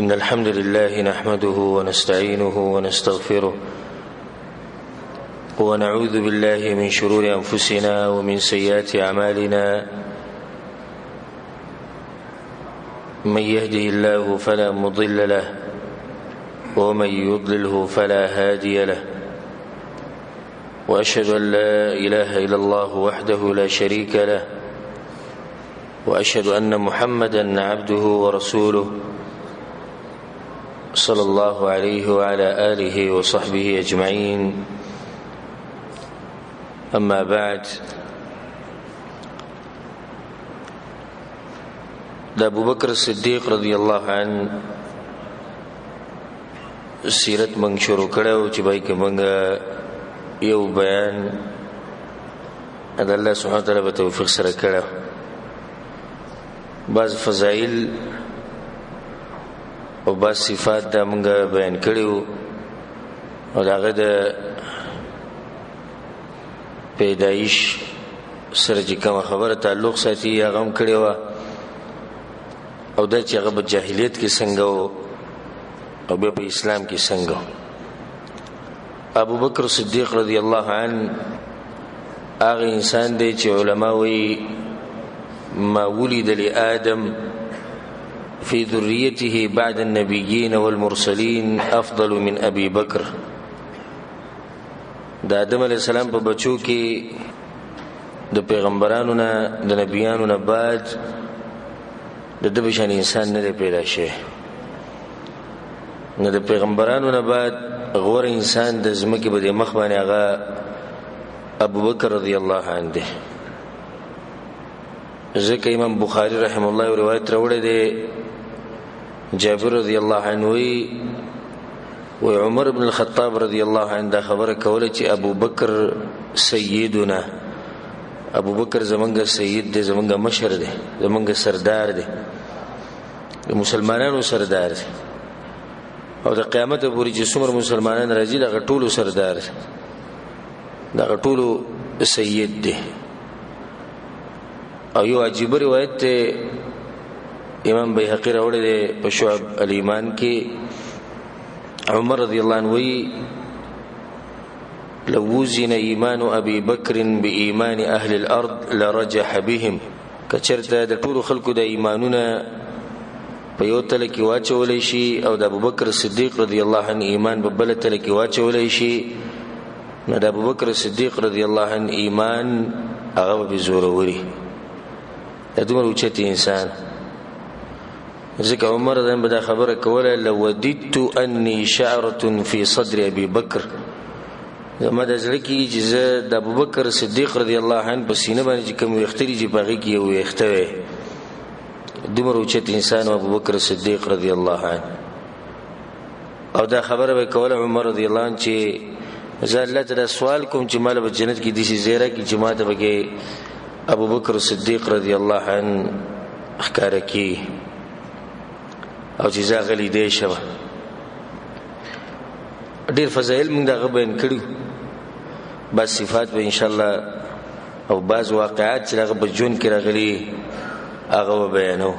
إن الحمد لله نحمده ونستعينه ونستغفره ونعوذ بالله من شرور أنفسنا ومن سيئات أعمالنا من يهده الله فلا مضل له ومن يضلله فلا هادي له وأشهد أن لا إله إلا الله وحده لا شريك له وأشهد أن محمدا عبده ورسوله صلى الله عليه وعلى آله وصحبه أجمعين. أما بعد، أبو بكر الصديق رضی الله عنه سیرت منگ شروع کړو چې بای کې منګه یو بیان د الله سبحانه وتعالی په توفیق سره کړو. بعض فضائل او بعض صفات دا منګه بیان کړو او داغه د پیدایش سره چې کوم خبره تعلق ساتي هغه هم کړو او دا چې هغه په جاهلیت کې څنګه او بیا په اسلام کې څنګه. ابو بکر صدیق رضی الله عنه هغه انسان دی چې علما وایي ما ولد لآدم في ذريته بعد النبيين والمرسلين أفضل من أبي بكر. د آدم علیہ السلام په بچو کې د پیغمبرانو نه د نبیانو نه بعد د دې بشان انسان نه پیدا شي، نه د پیغمبرانو نه بعد غوره انسان د زمکه په مخ باندې هغه ابو بکر رضی الله عنه دی. ځکه امام بخاری رحم الله روایت راوړی دی، جابر رضی الله عنه و عمر بن الخطاب رضی الله عنه دا خبره کوله چې ابو بکر سیدنا، ابو بکر زمونږ سید دی، زمونږ مشر دی، زمونږ سردار دی، د مسلمانانو سردار دی او د قیامت پورې چې څومره مسلمانان راځي دغه ټولو سردار دی، دغه ټولو سید دی. او یو عجیب روایت ته امام بیهقی راوړی دی په شعب الایمان کې، عمر رضی الله عنه وی لو وزن ایمان ابي بکر بإيمان اهل الارض لرجح بهم. کچرته د ټولو خلکو د ایمانونه په یو تل کې واچولې شي او د ابوبکر صدیق رضی الله عنه ایمان په بل تل کې واچولې شي، نو د ابوبکر صدیق رضی الله عنه ایمان هغه به زوروري د دومره اوچت انسان. ځکه عمر دغه دا خبره کوله لو وددت اني شعره في صدر ابي بکر، زما د زړه کې چې زه د ابوبکر صدیق رضی الله عنه په سینه باندې کوم وختري چې باغی کې یو وختوي دومره اوچت انسان ابوبکر صدیق رضی الله عنه. او دا خبره به کوله عمر رضی الله عنه چې زه الله تعالی سوال کوم چې مال په جنت کې دي زیره کې جماعت به ابو بکر صدیق رضی الله عنه اخکار کی او جزا غلی دی شوه. ډیر فضایل موږ دغه بیان کړو، بس صفات به ان شاء الله او بعض واقعات چې هغه په جون کې راغلي هغه بیانو.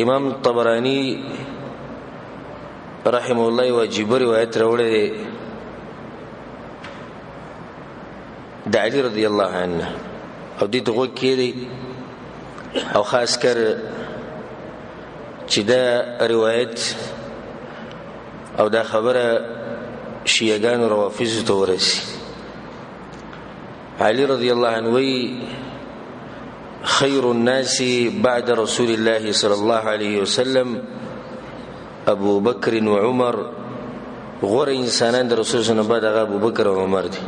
امام طبرانی رحم الله واجب روایت راوړی دی د علی رضی الله عنه او دې دغه کې دی او خاص کر چې دا روایت او دا خبره شیعاګانو روافض ته ورسي. علی رضی الله عنه وی خیر الناس بعد رسول الله صلی الله علیه وسلم ابو بکر و عمر، غوره انسانان د رسول صلی الله علیه وسلم بعد ابو بکر او عمر دي.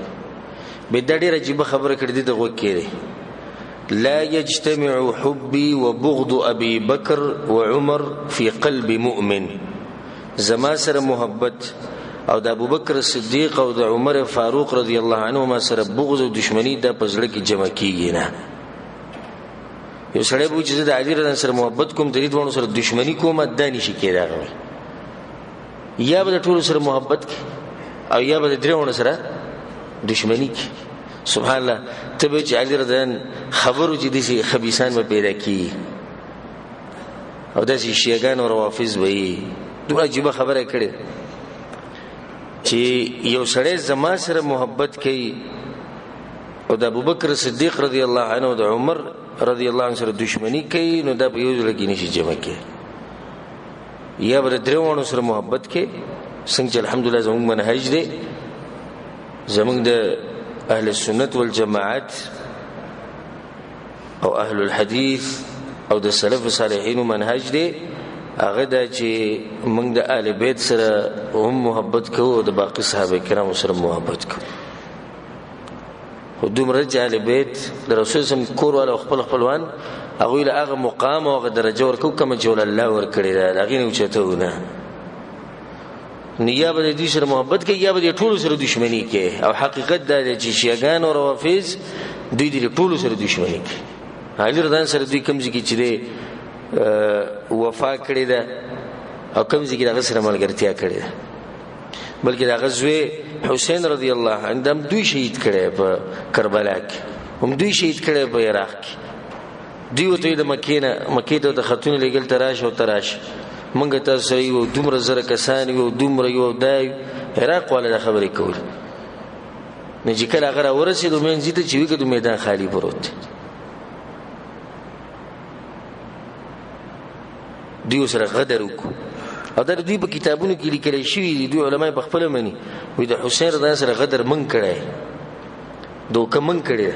به دا ډیره عجیبه خبره کړې ده دغه کې لا يجتمع حبي وبغض ابي بكر وعمر في قلب مؤمن. زما سره محبت او د ابو بکر صدیق او د عمر فاروق رضی الله عنهما سره بغض او دشمنی د پزړه کې جمع کیږي نه. یو سړی به چې د علی رضی الله سره محبت کوم د دې دوه سره دشمنی کوم د نشي کېدای، یا به ټول سره محبت او یا به درېونه سره دشمنی کی. سبحان الله تبه چې علی رضی الله خبرو چې دي خبيسان به پیدا کی او داسې شیعاګان او روافض وي. دوه عجیبه خبره کړې چې یو سړی زما سره محبت کوي او د ابوبکر صدیق رضی الله عنه او د عمر رضی الله عنه سره دښمنی کوي، نو دا په یو ځل کې نشي جمع کې. یا بر دروانو سره محبت کوي څنګه چې الحمدلله زموږ منهج دی، زموږ د اهل السنت والجماعت او اهل الحديث او د سلف صالحین منهج دی، هغه دا چې موږ د اهل بیت سره هم محبت کوو او د باقی صحابه کرام سره محبت کوو. خو دومره چې اهل بیت د رسول سم کور والا خپل خپلوان هغه له هغه مقام او هغه درجه ورکو کوم چې الله ورکړي دا هغه نه چتهونه نیا به دې سره محبت کوي یا به ټول سره دښمنی کوي. او حقیقت دا دی چې شیعاګان او روافض دوی دې ټول سره دښمنی کوي. علي رضوان سره دوی کوم ځکه چې دې وفا کړی ده او کوم ځکه دغه سره ملګرتیا کړی ده، بلکې دغه زوی حسین رضی الله عنه هم دوی شهید کړي په کربلا کې، هم دوی شهید کړي په عراق کې. دوی ته د مکې ته د خاتون لګل تراش او تراش منګه تاسو یو دومره زره کسان یو دومره یو دای عراق ولا خبرې کول نه چې کله هغه ورسېدو مې زیته چې وګړو میدان خالی پروت. دوی سره غدر وکړو او دا دوی په کتابونو کې لیکل شوی دي. دوی علماء په خپل مني وي د حسین رضی الله سره غدر من کړي دوکه من کړي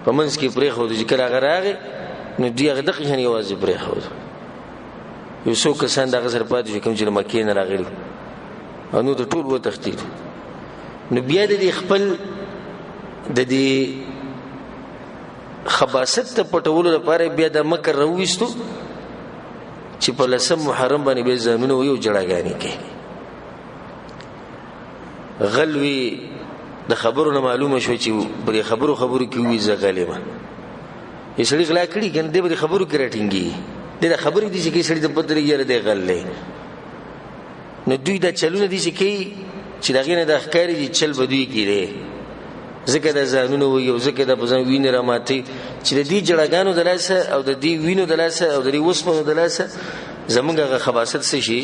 په منځ کې پرې خو د کله هغه راغی نو دوی هغه دغه شان یوازې پرې خو یو څو کسان دغه سره پاتې کوم چې مکې نه راغلي او نو د ټول و تختید. نو بیا د خپل د دې خباثت ته پټولو لپاره بیا د مکر رويستو چې په لسم محرم باندې به ځانونه ویو جړاګانی کې غلوي د خبرونو معلومه شو چې بری خبرو کې وی زغلیمه یې سړي غلا کړی کنه دې بری خبرو کې راټینګي دې خبرې دي چې سړي د پدري یاره دې غلې نو دوی دا چلونه دي چې دغه نه د ښکاری دي چل بدوي کړي زکه د ځانونو ویو زکه د بزن وینې را ماتي چې د دې جړاګانو دلاسه او د دې وینو دلاسه او د دې وسمنو دلاسه زمونږه خباثت څه شي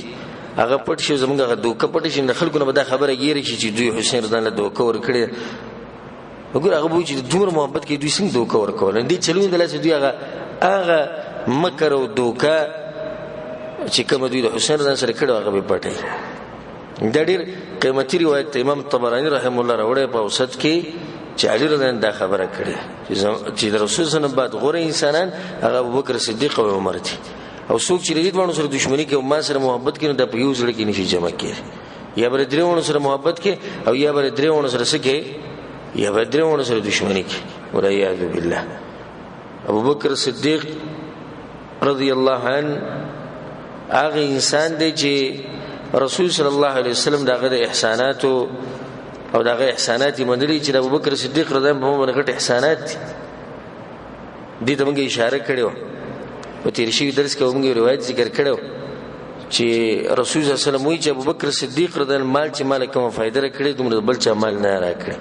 هغه پټ شي زمونږه دوکه پټ شي نه خلکو نه به دا خبره یې شي چې دوی حسین رضی الله دوکه ور کړی. وګوره هغه وایي چې دومره محبت کې دوی څنګه دوکه ور کول دي چلون دلاسه دوی هغه مکر او دوکه چې کوم دوی د حسین رضی الله سره کړو هغه به پټي. دا ډېر قیمتي روایت امام طبرانی رحم الله راوړی په اوسط کې چې علي رضی الله دا خبره کړې چې د رسول صلی الله علیه وسلم بعد غوره انسانان هغه ابوبکر صدیق او عمر دي او څوک چې دې دوه سره دښمنی کوي او ما سره محبت کوي د په یو ځل کې نشي جمع کېږي. یا بر درېونو سره محبت کوي او یا بر درېونو سره سکه یا بر درېونو سره دښمنی کوي. ولعیاذ بالله. ابوبکر صدیق رضی الله عنه هغه انسان دی چې رسول صلی الله علیه وسلم دغه احسانات او دغه احسانات منلي چې ابوبکر صدیق رضی الله عنه باندې احسانات دي ته موږ اشاره کړو په تیر شي درس کې موږ روایت ذکر کړو چې رسول صلی الله علیه وسلم وایي چې ابوبکر صدیق رضی الله عنه مال چې مال کوم فائدہ راکړي دومره بل چا مال نه راکړي.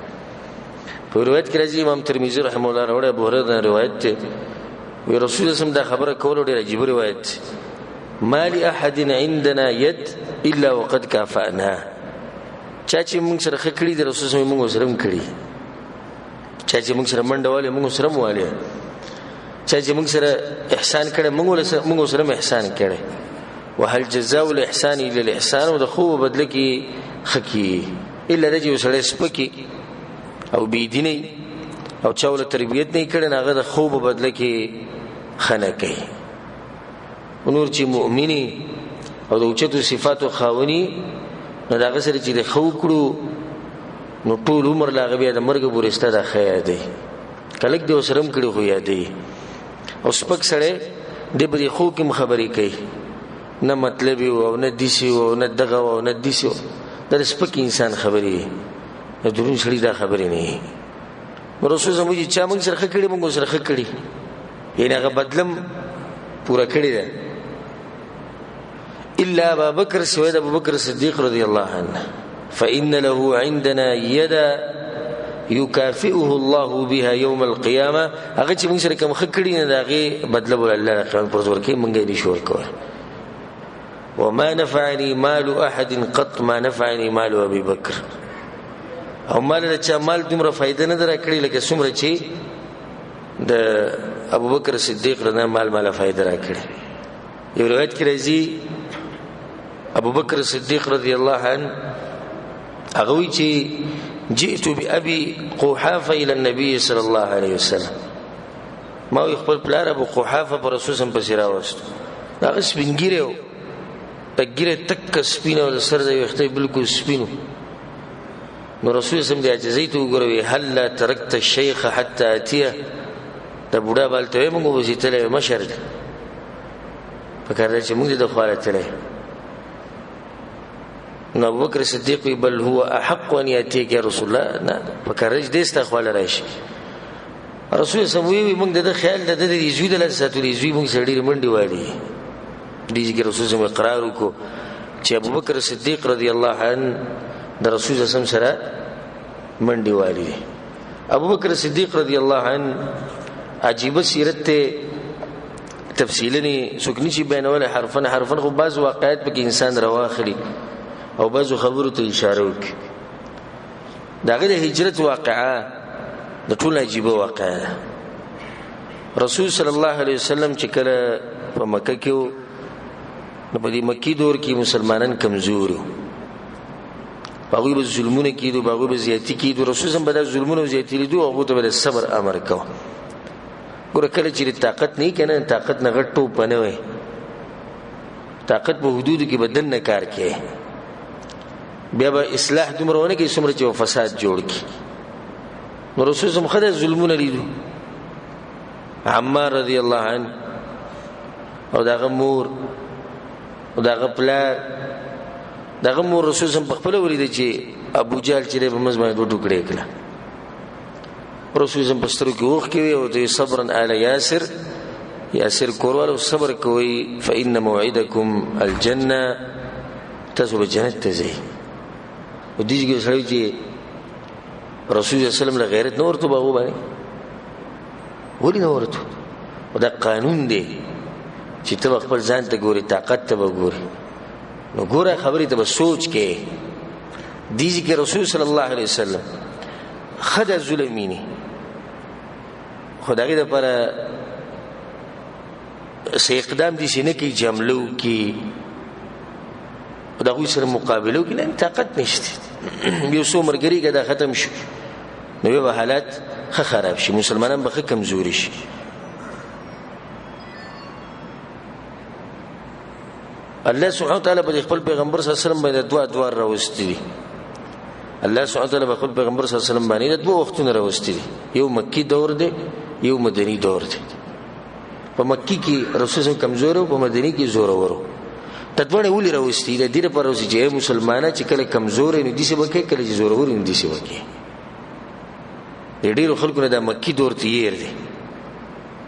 په روایت کې راځي امام ترمذی رحم الله راوړی ابو هريره روایت ته وی رسول الله دا خبره کوله ډیره عجیب روایت ما لاحد عندنا يد الا وقد كافانا. چا چې موږ سره خکړی د رسول الله موږ سره کړی چا چې موږ سره منډواله موږ سره مواله چا چې موږ سره احسان کړي موږ سره احسان کړي. وهل جزاء الاحسان الا الاحسان او د خو بدل کې خکی الا رجل سره سپکی او بيدینی او چاوله تربیت نه کړي هغه د خو بدل کې خنه کوي. نور چې مؤمنی او د اوچتو صفاتو خاوني نو داغه سره چې د خو کړو نو ټول عمر لاغه بیا د مرګ پورسته د خیا دی کلک دی وسرم کړي خو یادې او سپک سره د بری خو کوم خبرې کوي نه مطلب او نه دیسی او نه دغه او نه دیسی د سپک انسان خبرې د درون شړې دا خبرې نه. رسول زموږ چې موږ سره خکړي موږ سره خکړي یعنی هغه بدلم پورا کړی ده الا ابو بکر سوید ابو بکر صدیق رضی الله عنه فان له عندنا يدا یکافئه الله بها یوم القیامه هغه چې موږ سره کوم خکړی نه داغه بدله ول الله قیامت پر ورکه موږ یې شور کوه وما نفعني مال احد قط ما نفعني مال ابي بكر او مال چا مال دومره فائدہ نه درکړي لکه څومره چې د ابو بکر صدیق رضی مال فائدہ راکړي یو روایت کې راځي ابو بکر صدیق رضی الله عنه هغه وی چې جئت بأبي قحافه الى النبي صلى الله عليه وسلم ما خپل پلار ابو قحافه پر رسول الله پسې راوست دا سپینګیرو تګیره تک سپینه ول سر دی وخته بالکل سپینو نو رسول الله دې اجازه ته وګوروي هل ترکت الشيخ حتى اتيه دا بوډا بالته موږ وزیتله مشر فکر چې موږ د خواله تله نو ابو بکر صدیق بل هو احق ان ياتيك يا رسول الله نه فکر دې است خواله راشي رسول الله سموي موږ د خیال د دې زوی د لساتوري زوی موږ سړي منډي وایي دې کې رسول الله اقرار وکړو چې ابو بکر صدیق رضی الله عنه د رسول الله سره منډي والی ابو بکر صدیق رضی الله عنه عجیب سیرت ته تفصیلنی سکنی چې بینول حرفن خو بعض واقعات په کې انسان رواخلی او بعض خبرو ته اشاره وکړي داغه د هجرت واقعه د ټول عجیب واقعه رسول صلی الله علیه وسلم چې کله په مکه کې نو په دې مکی دور کې مسلمانان کمزور وو هغه به ظلمونه کیدو هغه به زیاتی کیدو رسول الله به ظلمونه او زیاتی لیدو هغه ته به صبر امر کو ګور کله چې طاقت نه کنه طاقت نه غټو پنه وي طاقت په حدود کې بدن نه کار کوي بیا به اصلاح دومره کې څومره چې فساد جوړ کی نو رسول الله خدای ظلمونه لیدو عمار رضی الله عنه او داغه مور او داغه پلار داغه مور رسول الله په خپل ولید چې ابو جهل چې په مزمه دوه ټوکړي کړه رسول الله په سترګو کې وښ کوي او ته صبرن آل یاسر کورواله صبر کوي فإن موعدکم الجنه تاسو به جنت ته ځئ او دې کې سړی چې رسول الله صلی الله علیه وسلم له غیرت نور ته باغو باندې ولې نور ته دا قانون دی چې ته خپل ځان ته ګوري طاقت ته وګوري نو ګوره خبرې ته سوچ کې دیږي کې رسول صلی الله علیه وسلم خدای ظلمینی خدای دې پر سې اقدام دي چې نه کې جملو کې خدای سره مقابله کې نه طاقت نشته یو څو مرګري کې دا ختم شو نو یو حالت خراب شي مسلمانان به کمزوري شي الله سبحانه وتعالى په خپل پیغمبر صلی الله علیه وسلم باندې دوه راوستي دي الله سبحانه وتعالى په خپل پیغمبر صلی الله علیه وسلم باندې دوه وختونه راوستي دي یو مکی دور دی یو مدنی دور دی په مکی کې رسول الله کمزور او په مدنی کې زور ورو تدونه ولې راوستي دي د پر اوسې چې مسلمانان چې کله کمزور نه دي څه وکړي کله چې زور ورو نه دي څه وکړي ډېر خلکو نه د مکی دور ته یې دي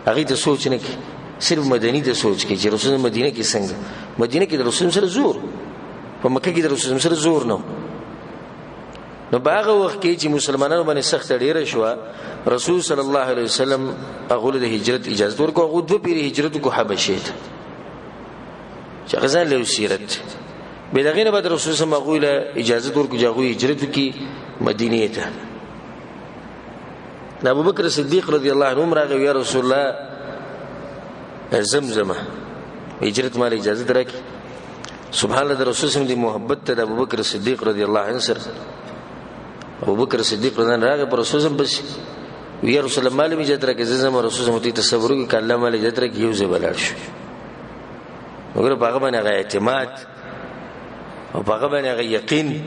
هغه ته سوچ نه کوي صرف مدنی ته سوچ کوي چې رسول الله مدینه کې څنګه مدینه کې د رسول سره زور په مکه کې د رسول سره زور نه نو باغه وخت کې چې مسلمانانو باندې سخت ډیره شو رسول صلی الله علیه وسلم هغه د هجرت اجازه ورکړه هغه دوه پیری هجرت کو حبشه ته چې غزا له سیرت به دغه نه بعد رسول صلی الله علیه وسلم اجازه ورکړه چې هغه هجرت کی مدینه ته ابو بکر صدیق رضی الله عنه راغی یا رسول الله زمزمه هجرت مال اجازه درکې سبحان الله رسول صلی الله علیه وسلم محبت ته ابو بکر صدیق رضی الله عنه سره ابو بکر صدیق رضی الله عنه راغی پر رسول الله بس یا رسول الله مال اجازه درکې زمزمه رسول الله ته تصور وکړه الله مال اجازه درکې یو ځای بلل شو وګوره هغه باندې هغه اعتماد او هغه باندې هغه یقین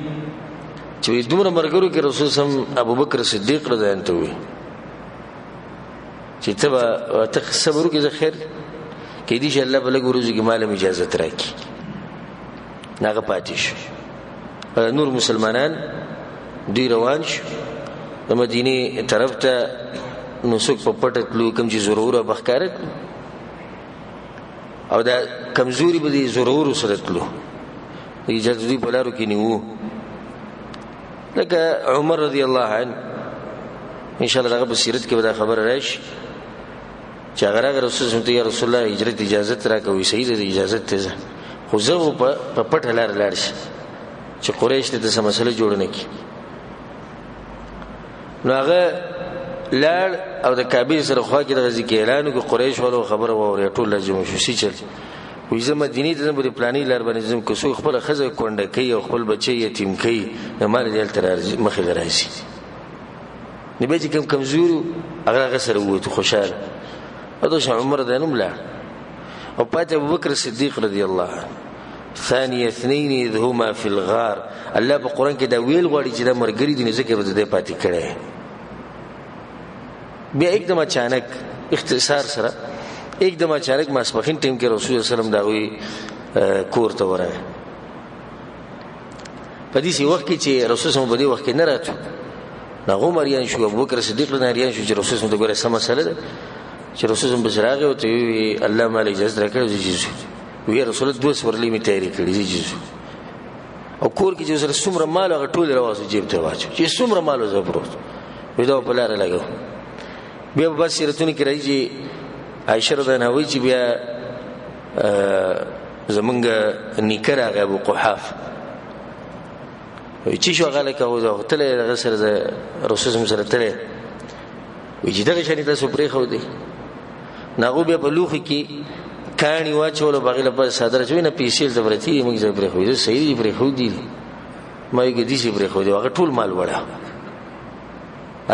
چې دومره مرګرو کې رسول صلی الله علیه وسلم ابو بکر صدیق رضی الله عنه وي چې ته صبر وکړه خیر کې دې چې الله بل ګورځي کې مال اجازه ترکي ناغه پاتیش نور مسلمانان دی روان شو د مدینه طرف ته نو څوک په پټه تلو کوم چې ضروره بخکارت او دا کمزوري به دي ضرور سره تلو اجازه دی بلارو کې نیو لکه عمر رضی الله عنه ان شاء الله هغه بصیرت کې به دا خبر راشي چې هغه رسول الله ته یا رسول الله هجرت اجازه راکوي صحیح ده اجازه ته خو زه په پټ لار لاړ شي چې قریش ته د مسله جوړ نه کی نو هغه لار او د کعبه سره خوا کې د غزي کې اعلان کو قریش ولو خبره ووري ټول لازم شو سي چل وې زه مدینه ته په پلاني لار باندې زم کو سو خپل خزه کونډه کوي او خپل بچي یتیم کوي نه مال دې تر مخې راځي نبی چې کوم کمزور هغه سره وته خوشاله او عمر ده نملا او پات ابو بکر صدیق رضی الله عنه ثاني اثنين اذ هما في الغار الله په قران کې دا ویل غواړي چې دا مرګري دي ذکر به دې پاتې کړي بیا एकदम اچانک اختصار سره एकदम اچانک ماسپخین ټیم کې رسول الله صلی الله علیه وسلم دا وی کور ته ورغی په دې وخت کې چې رسول الله په دې وخت کې نه راتو نو مریان شو ابو بکر صدیق نه ریان شو چې رسول الله دغه سم مسله ده چې رسول الله بشراغه او ته الله مال اجازه راکړي چې وی رسول الله دوه سورلې می تیاری کړې چې او کور کې چې سره څومره مال هغه ټول راوځي جیب ته واچو چې څومره مال زبرو وی دا په لار لګو بیا بس سیرتونه کې راځي عائشہ رضی الله عنها چې بیا زمونږ نیکر هغه ابو قحاف وی چې شو هغه لکه او ته له سره رسول الله سره ته وی چې دغه شریته سو پرې خو دی ناغو بیا په لوخ کې کانی واچول بغل په صدر چوي نه پیسې زبرتي موږ زبر خو دي صحیح پرې خو دي ما یې دې شي پرې خو دي هغه ټول مال وړه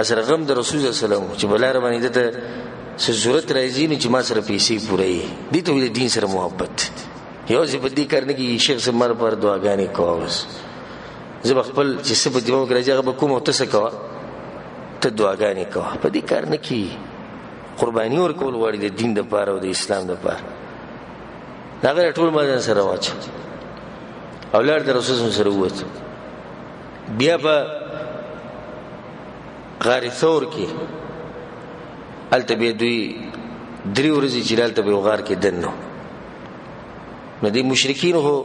اثر غم د رسول الله صلی الله علیه وسلم چې بلاره باندې ته ضرورت راځي نو چې ما سره پیسې پورې دي ته د دین سره محبت یو ځې په دې کارنه کې شیخ سمر پر دعاګانې کووس زه خپل چې څه په دیو کې راځي هغه کوم او تاسو کوه ته دعاګانې کوه په دې کارنه کې قرباني ورکول غواړي د دین د پاره او د اسلام د پاره هغه ټول ماده سره واچ اولاد د رسول سره ووت بیا په غار ثور کې التبه دوی درې ورځې چې دلته به غار کې دنو نو دي مشرکین هو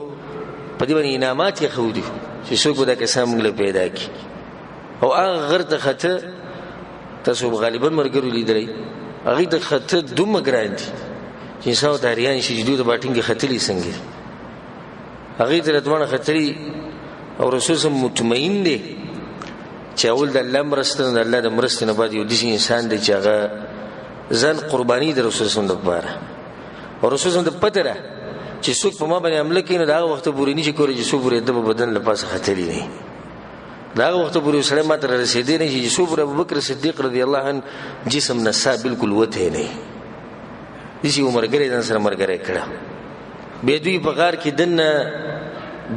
په دې باندې انعامات یې خو دي چې څوک دا کسان موږ پیدا کی او هغه غر ته خطه تاسو غالبا مرګرو لیدلې هغه د خطه دومره ګران دي چې انسان داریان شي جدو د باټینګ خطلې څنګه هغه تر دوه خطري او رسول الله مطمئن دي چې اول د الله مرستنه د الله د مرستنه بعد یو دي انسان دی چې هغه ځان قرباني د رسول الله لپاره او رسول الله د پته چې څوک په ما باندې عمل کوي نو دا وخت پورې نشي کولای چې څوک پورې د بدن لپاره خطرې نه دا وخت پورې سره ماته رسیدې نه چې څوک ابو بکر صدیق رضی الله عنه جسم نسا بالکل وته نه دي عمر ګره د سره مرګره کړه به دوی په غار کې دنه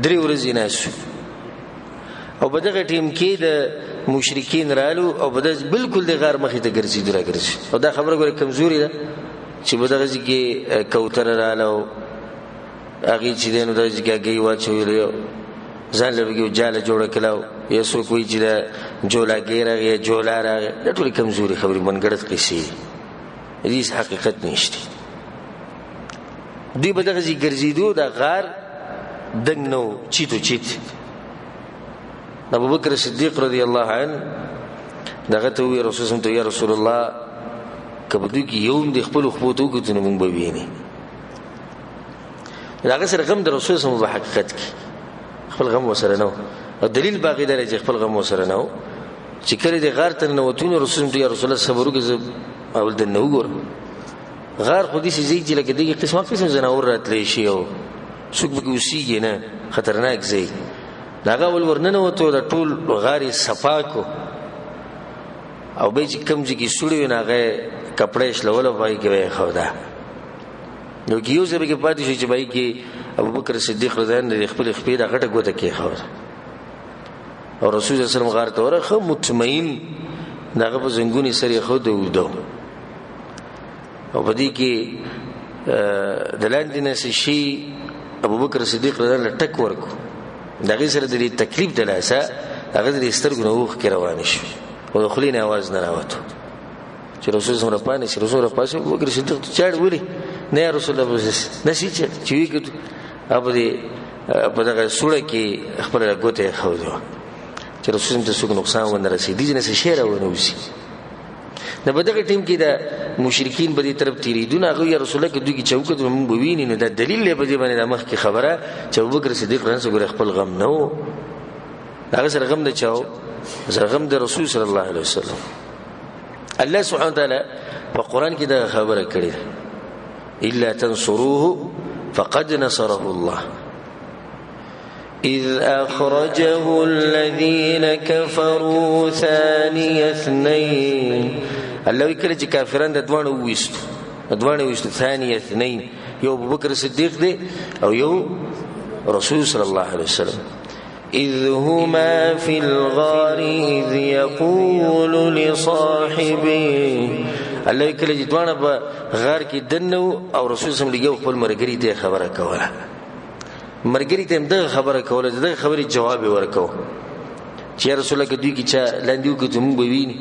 درې ورځې ناس او په دغه ټیم کې د مشرکین رالو او په دغه بالکل د غار مخې ته ګرځي درګرځي او دا خبره ګوره کمزوري ده چې په دغه کې کوتر رالو هغه چې دینو د ځګي واچوي ځان له جاله جوړ کړو یا سو کوئی چې دا جولا ګیره جولا راغی دا ټول کمزوري خبرې منګړت قصې هیڅ حقیقت نشته دوی په دغه ځای ګرځیدو دا غار دنګنو چیتو چیت ابو بکر صدیق رضی الله عنه دغه ته وی رسول الله یا رسول الله کبه دوی کې یوم د خپل خپوتو کې تنه مونږ به ویني داغه سره غم د رسول الله په حقیقت کې خپل غم وسره نو او دلیل باقی دی چې خپل غم وسره نو چې کله د غار ته نوتونه رسول الله یا رسول الله صبر وکړي اول د نو ګور غار خو دې سي چې لکه دغه قسم زناور راتلی شي او څوک به وسیږي نه خطرناک ځای داغه ول ورننه وته د ټول غاري صفاکو او به چې کم ځکه سړی نه غه کپڑے شلول وای کې خو دا نو کیو زبې کې پاتې شي چې بای کې ابو بکر صدیق رضی الله عنه خپل خپې د غټه ګوته کې خو او رسول الله صلی الله علیه وسلم غار ته ورخه مطمئن داغه په زنګونی سره خو دوه او په دې کې دلاندینه شي ابو بکر صدیق رضی الله عنه ټک ورکو دغه سره د تکلیف دلاسه هغه د سترګو نوخ کې روان شي او خلینه आवाज نه راوته چې رسول الله پانه چې رسول الله پاسه ابو بکر صدیق چاړ ولي نه رسول الله نشي چې وی کړ ابو دې په دغه سوره کې خپل غوته خو دی چې رسول الله ته څوک نقصان ونه رسیدي نه شي راونه وسی نه بدغه ټیم کې د مشرکین په دې طرف تیریدونه هغه یا رسول الله کې دوی چوکت مونږ بوینې نه د دلیل په دې باندې د مخ کې خبره چې ابوبکر صدیق رنس ګور خپل غم نه و هغه سره غم نه چاو سره غم د رسول صلی الله علیه وسلم الله سبحانه وتعالى په قران کې دا خبره کړې الا تنصروه فقد نصره الله إذ أخرجه الذين كفروا ثاني اثنين الله يكره چې کافرانو د دوانه ويستو ثاني اثنين یو ابوبکر صدیق دی او یو رسول صلی الله علیه وسلم إذ هما في الغار إذ يقول لصاحبه الله يكره چې دوانه په غار کې دنو او رسول صلی الله علیه وسلم خپل مرګري ته خبره کوله مرګري ته دغه خبره کوله دغه خبرې جواب ورکاو چې رسول الله دوی کې چا لاندې وکړو موږ به ویني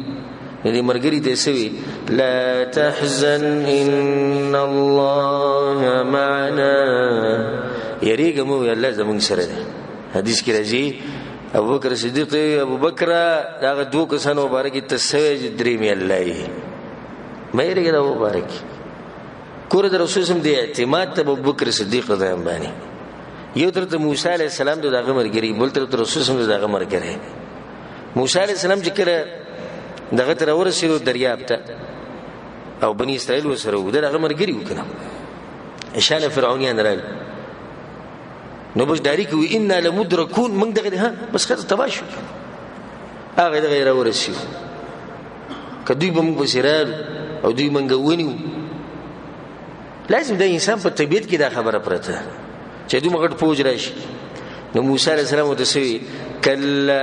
دې مرګري ته سوي لا تحزن ان الله معنا یریګه مو الله زموږ سره دی حدیث کې راځي ابوبکر صدیق ابوبکر دا دوه کسانو مبارک تسوي درې می الله مې یریګه دا مبارک کور د رسول سم دی اعتماد ته ابوبکر صدیق رضی الله عنه یو تر موسی علیہ السلام دغه مرګري بل تر رسول سم دغه مرګري موسی علیہ السلام چې کړه دغه تر ورسېرو دریاب ته او بنی اسرائیل وسره دغه مرګري وکړه اشاره فرعونیان راغل نو بس داری کوي ان لمدرکون من دغه ها بس خاطر تباشو هغه دغه ورسېو کدی بم بصیرال او دوی منګونیو لازم د انسان په طبيعت کې دا خبره پرته چې دوی مغټ پوج راشي نو موسی عليه السلام ته سوي کلا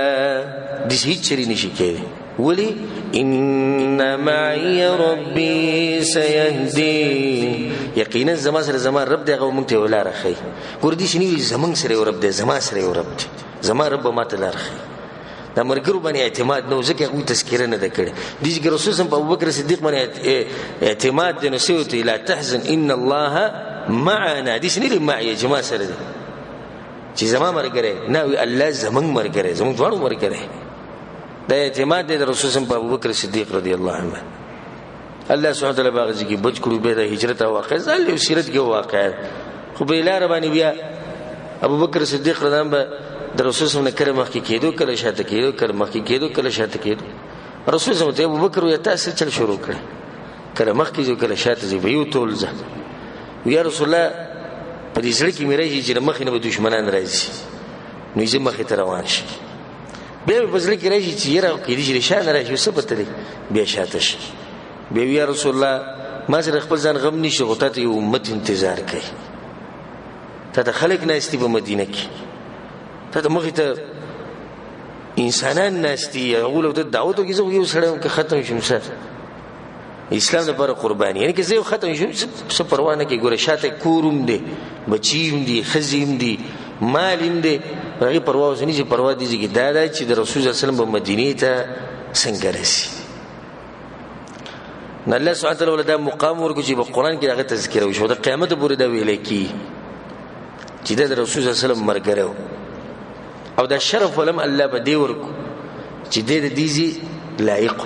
د هیڅ چری نشي کېږي ولی ان معي ربي سيهدي یقینا زما سره زما رب دغه مونږ ته ولاره خي ګور دي شنو زمنګ سره رب دې زما سره رب دې زما رب ما ته لاره خي دا مرګرو باندې اعتماد نو ځکه هغه تذکرہ نه کړي دي چې رسول الله ابوبکر صدیق باندې اعتماد دې نو سوتي لا تحزن ان الله معنا دي شنو معي يا جماعه سره دي چې زما مرګره نه الله زمنګ مرګره زمنګ ټول مرګره دا اعتماد دې رسول الله ابوبکر صدیق رضی الله عنه الله سبحانه وتعالى باغ کې بچ کړو به د هجرت او واقع زل سیرت کې واقع خو به لار باندې بیا ابوبکر صدیق رضی الله عنه د رسول الله کریم مخ کې کېدو کله شاته کېدو کله مخ کې کېدو کله شاته کېدو رسول الله ته ابوبکر یې تاسو چل شروع کړ کله مخ کې کله شاته دی یو تولزه یا رسول الله په دې سره کې مې چې مخ نه به دشمنان راځي نو یې مخ ته روان شي به په ځل کې راځي چې یره کې دې شان راځي څه پته دی بیا شاته شي به یا رسول الله ما سره خپل ځان غم نشي غوته ته امت انتظار کوي ته خلک نه استي په مدینه کې ته مخ ته انسانان ناشتي یقولو ته دعوت کې زه یو سره ختم شم سر اسلام لپاره قرباني یعنی که زه ختم شم څه پروا نه کې ګوره شاته کوروم دي بچیم دي خزیم دي مالیم دي هغه پروا وسني چې پروا دي چې دا چې د رسول الله صلی الله علیه وسلم په مدینه ته څنګه رسي نو الله سبحانه وتعالى ولدا مقام ورکو چې په قران کې هغه تذکر وشو د قیامت پورې دا ویل کی چې د رسول الله صلی الله علیه وسلم مرګره او دا شرف ولم الله به دی ورکو چې د دې لایق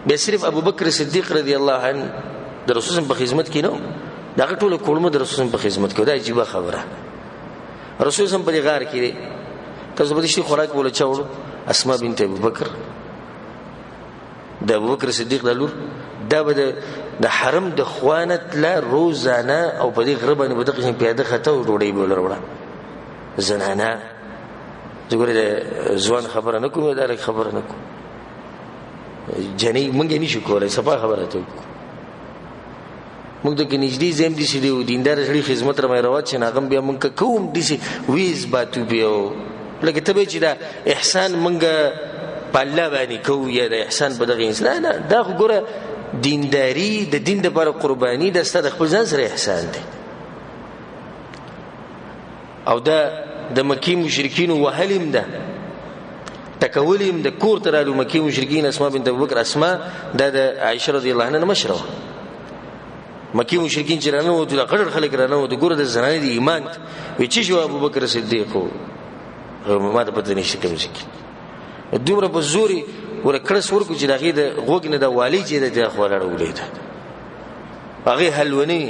به صرف ابوبکر صدیق رضی الله عنه د رسول الله په خدمت کې نو دا ټول کولمه د رسول الله په خدمت کې دا عجیب خبره رسول الله په غار کې تاسو به شي خوراک بوله چاوړو اسماء بنت ابوبکر د ابوبکر صدیق د لور دا به د حرم د خوانت لا روزانه او په دې غربانه به دغه پیاده خطه وړي بوله وړه زنانه زګوره ځوان خبره نه کوم دا خبره نه کوم جنې مونږ نه شو کولای صفه خبره ته مونږ د کې نږدې زم دي چې د دیندار سړي خدمت را مې روات شنه غم بیا مونږ کوم دي چې ویز باتو بیا لکه ته چې دا احسان مونږ په الله باندې کوو یا د احسان په دغه انسان نه دا ګوره دینداری د دین لپاره قرباني د ستاسو خپل ځان سره احسان دی او دا د مکی مشرکین وهلم ده تکولیم د کور ترالو مکی مشرکین اسماء بنت ابوبکر اسماء د عائشه رضی الله عنها مشره مکی مشرکین چې رانه وو د قدر خلک رانه وو د ګور د زنانه دی ایمان وی چې شو ابوبکر صدیق ما ته پته نشته کوم ځکه دومره په زوري ورکړس ورکو چې دغه د غوګ نه د والی چې د خولړ ولید هغه حلونی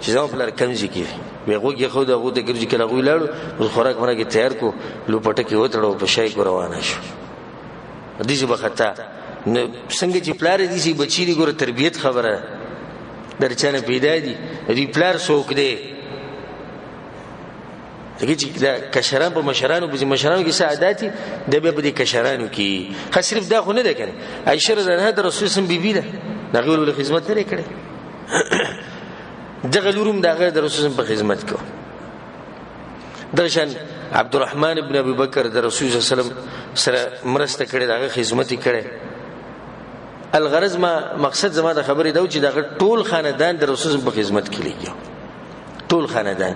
چې زمو پلار کمزې کی وی غوګ خو د غوته ګرځي کله غوی لاړو خوراک مرګ تیار کو لو پټه کې وتړو په شای کو روانه شو دې به خطا څنګه چې پلار دې سي بچی دي ګوره تربيت خبره درچانه پیدا دي دې پلار څوک دی دغه چې دا کشران په مشرانو په مشرانو کې سعادتي د به په دې کشرانو کې خاص صرف دا خو نه ده کنه عائشه رضی الله عنها رسول سم بیبی ده دغه ول خدمت نه کړي دغه لورم دغه د رسول سم په خدمت کو درشن عبدالرحمن ابن ابي بکر د رسول صلی الله علیه وسلم سره مرسته کړي دغه خدمت کړي الغرض ما مقصد زما د خبرې دا چې دغه ټول خاندان د رسول سم په خدمت کې لګي ټول خاندان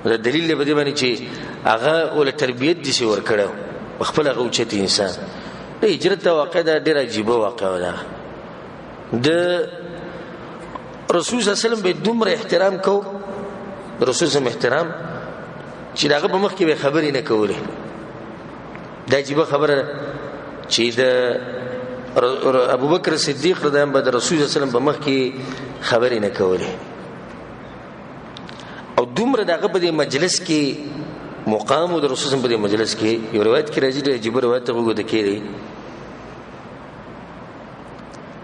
دا دلیل دی باندې چې هغه ول تربيت دي سی ور کړو خپل هغه اوچت انسان د هجرت واقع دا ډیره عجیب واقع ده د رسول صلی الله علیه وسلم به دومره احترام کو رسول سم احترام چې داغه په مخ کې به خبرې نه کولې دا عجیب خبره چې د ابو بکر صدیق رضی الله عنه د رسول صلی الله علیه وسلم په مخ کې خبرې نه کولې او دومره دغه په مجلس کې مقام او د رسول صلی الله علیه وسلم په مجلس کې یو روایت کې راځي د عجیب روایت ته وګورئ کېږي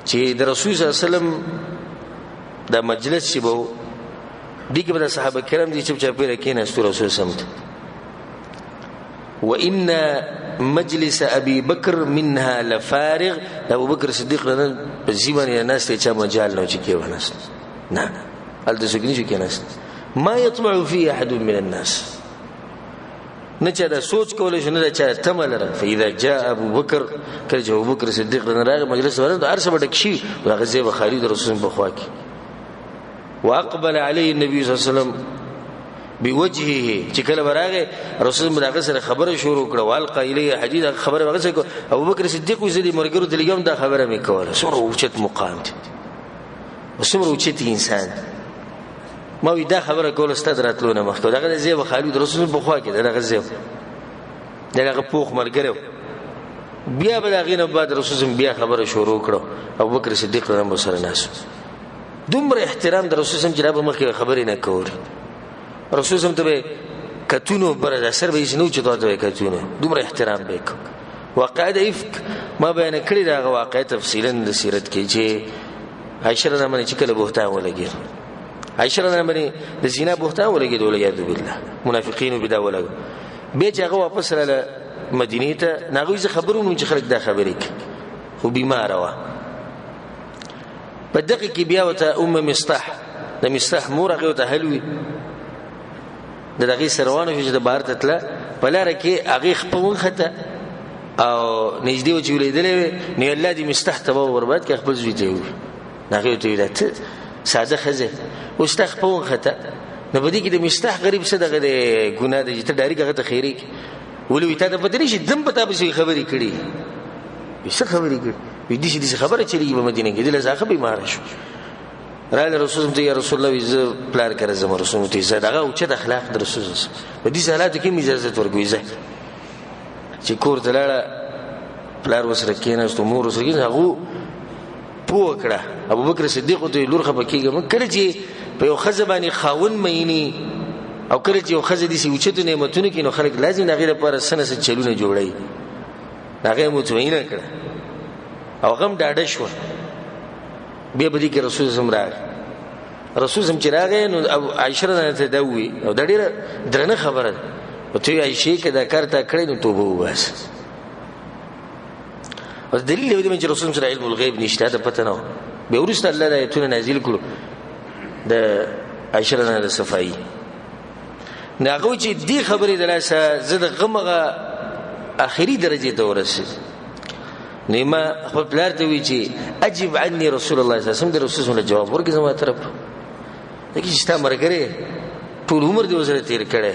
چې د رسول صلی الله علیه وسلم د مجلس چې وو دي کې به صحابه کرام دي چې چا پیره کې نه رسول صلی الله علیه وسلم وان مجلس ابي بکر منها لفارغ ابو بکر صدیق رضی په ځیبانه ناس ته چا مجال نه چې کې وناست نه الته څنګه چې کې ناست ما يطمع فيه احد من الناس نچا دا سوچ کولای شنو دا چا تملره فاذا جاء ابو بکر کله ابو بکر صدیق راغی مجلس ورته ارسه بډک شي غزه بخاری د رسول په خوا کې واقبل عليه النبي صلى الله عليه وسلم بوجهه چې کله براغه رسول مداغه سره خبره شروع کړه والقا الیه حدیث خبره وغه کو ابو بکر صدیق وزدي مرګرو دلګم دا خبره مې کوله سره اوچت مقام دي وسمر اوچت انسان ما وی دا خبره کول استاد راتلونه مخکې دغه زیب خالد رسول په خوا کې دغه زیب دغه پوخ مرګره بیا به دغه نه بعد رسول بیا خبره شروع کړه ابو بکر صدیق رحمه الله سره ناس دومره احترام د رسول صلی الله علیه وسلم مخکې خبرې نه کول رسول صلی الله علیه وسلم کتونو بر اثر به شنو چې تاسو کتونو دومره احترام وکړه واقعه افک ما بیان کړی دا واقعه تفصیلا د سیرت کې چې عائشہ رضی الله عنها چې کله بهتان ولګي عائشہ رضی الله عنها د زنا بهتان ولګي ولې یاد بالله منافقین بدا ولګ به چې هغه واپس رااله مدینه ته ناغوي خبرونه چې خلک دا خبرې خو بیمار و په دقیقه کې بیا وته مصطح د مصطح مور هغه ته حلوي دغه سروانو چې د بهر ته تله بلاره کې هغه خپل خطه او نږدې و چې ولیدلې نو الله دې مصطح ته وربات کې خپل زوی دی هغه ته ویل ساده خزه واستخفون خطا نو بدی کې د مصطح غریب څه دغه ګناه دي چې ډایرک هغه ته خیری ولې ته د پدری شي دم پتا به خبرې کړي څه خبرې کړي وې دې خبره چلیږي په مدینه کې دله ځکه بیمار شو راځي رسول ته یا رسول الله وز پلان کړه زما رسول ته زه دغه او چې د اخلاق د رسول په دې حالات کې اجازه ورکوي زه چې کور ته لاړه پلار وسره کېناست مور وسره کېناست هغه پوکړه ابو بکر صدیق ته لور خپه کېږي کله چې په یو خزبانی خاون مېنی او کله چې یو خزه دي چې اوچته نعمتونه کې نو خلک لازم دغه لپاره سنه چلونه جوړي هغه متوینه کړه او غم ډاډه شو بیا بدی کې رسول سم راغی رسول سم چې راغی نو عائشہ نه ته دوی او د ډیره درنه خبره او ته عائشہ کې دا کار تا کړی نو توبه وباس او دلیل دی چې رسول سره علم الغیب نشته دا پته نه به ورسته الله د ایتونه نازل کړو د عائشہ نه صفائی ناغو چې دی خبرې دلاسه زده غمغه اخري درجه ته ورسید نیمه خپل پلار ته وی چې اجب عني رسول الله صلی الله علیه وسلم د رسول الله جواب ورکړي زما طرف دغه چې ستا مرګره ټول عمر دی وسره تیر کړي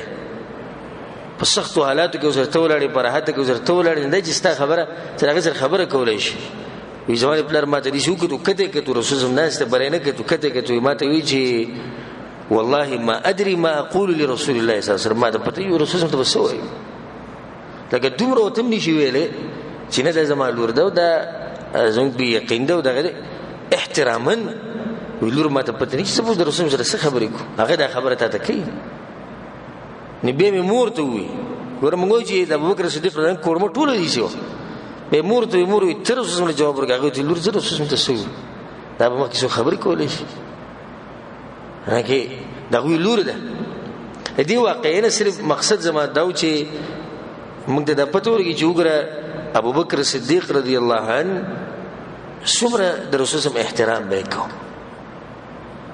په سختو حالاتو کې وسره تولاړي پر راحت کې وسره تولاړي د چې ستا خبره تر هغه سره خبره کولای شي وی زما پلار ماته دي شو کته کته رسول الله ناشته برینه کته کته ماته وی چې والله ما ادري ما اقول لرسول الله صلی الله علیه وسلم ما ته پته یو رسول الله ته وسوي لکه دومره وتم نشي ویلې چې نه د زما لور ده دا زموږ په یقین ده دغه احتراما لور ماته پته نشته په رسول سره څه خبرې کو هغه دا خبره ته کوي نبی می مور ته وي ګور موږ چې د ابوبکر صدیق رضی الله عنه کورمه ټول دي شو به مور ته مور تر رسول جواب ورکړي لور زره رسول ته سو دا به مکه څه خبرې کولې شي هغه دا وی لور ده دې واقعا صرف مقصد زما دا و چې موږ د پته ورګي چې وګره ابوبکر صدیق رضی الله عنه څومره د رسول سم احترام وکاو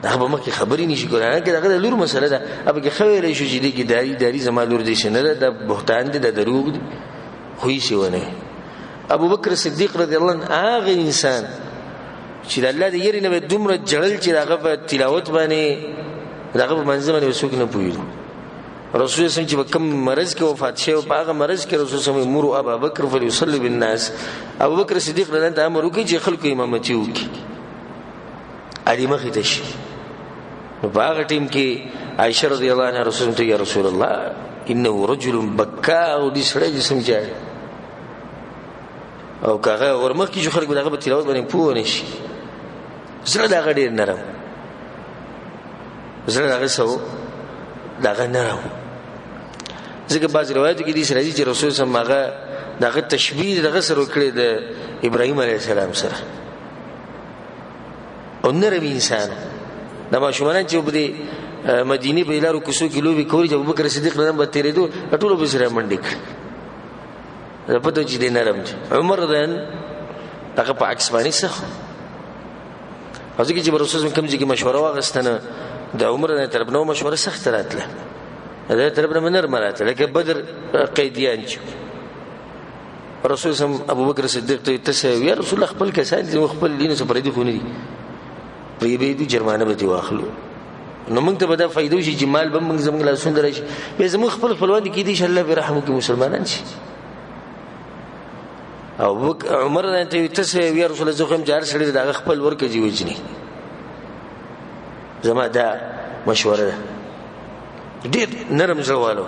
دا به مکه خبرې نشي کولای دا د لور مسله ده ابګه خویلې شو چې دې کې داری زما لور دي شنه د بهتان دي د دروغ دي خو یې شونه ابوبکر صدیق رضی الله عنه هغه انسان چې د الله د یری نه دومره جړل چې هغه په تلاوت باندې هغه په منځ باندې وسوک نه پویلو رسول الله چې کوم مرز کې وفات شوی په هغه مرز کې رسول الله امر ابوبکر فليصلي بالناس ابوبکر صدیق رضی الله عنه امر وکړي چې خلکو امامتي وکړي اړي مخې ته شي په هغه ټیم کې عائشہ رضی الله عنها رسول الله یا رسول الله انه رجل بکاء دې سړی جسم جاي او کاغه ورمخ کې جو خلکو دغه په تلاوت باندې پوه نشي زړه دا غډیر نرم زړه هغه سو دا نرم ځکه بعض روایتو کې دي چې رسول صلی الله علیه وسلم دغه تشبیه دغه سره کړی د ابراهیم علیه السلام سره او نرم انسان دا ماشومان چې په مدینه په لارو کوڅو کې لوبي کوي چې ابوبکر صدیق رضی الله عنه تیرېدو ټول به سره منډه کړ دا پته چې د نرم عمر رضی هغه په عکس باندې څه او ځکه چې رسول کوم چې مشوره واغستنه د عمر نه طرف نو مشوره سخت راتله دا طرف نه نرم راته لکه بدر قیدیان چې رسول سم ابوبکر صدیق ته تسوی یا رسول الله خپل کسان دي خپل دین سره پردي خوني دي پری به دي جرمانه به واخلو نو موږ ته به دا فائدو شي چې مال به موږ زموږ لا سندر شي به زموږ خپل خپلوان کې دي چې الله به رحم وکړي مسلمانان شي او عمر نه ته تسوی یا رسول الله زخم جار سره دا خپل ورکه جی وجني زما دا مشوره ده ډېر نرم ځوالو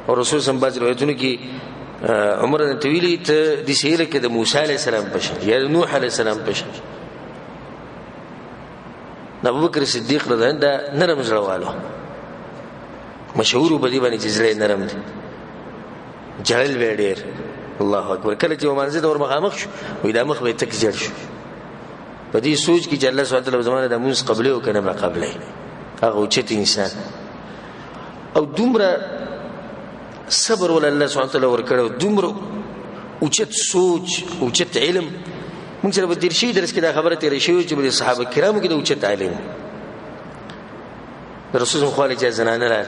او رسول سم باز روایتونه کې عمر نے طویلی ته د سیره کې د موسی علی السلام پښه یا نوح علی السلام پښه ابوبکر صدیق رضی الله عنه نرم زړوالو مشهور په دی باندې چې زړه نرم دي جهل وړیر الله اکبر کله چې ومانځه د ور مخامخ شو وې د مخ به تک جړ شو په دې سوچ کې چې الله سبحانه وتعالى زمانه د موسی قبله او کنه قبله هغه چې انسان او دومره صبر ول الله سبحانه وتعالى ورکړو دومره اوچت سوچ اوچت علم موږ سره په تیر شي درس کې دا خبره تیر شي چې د صحابه کرامو کې د اوچت علم رسول الله خو له ځنانه را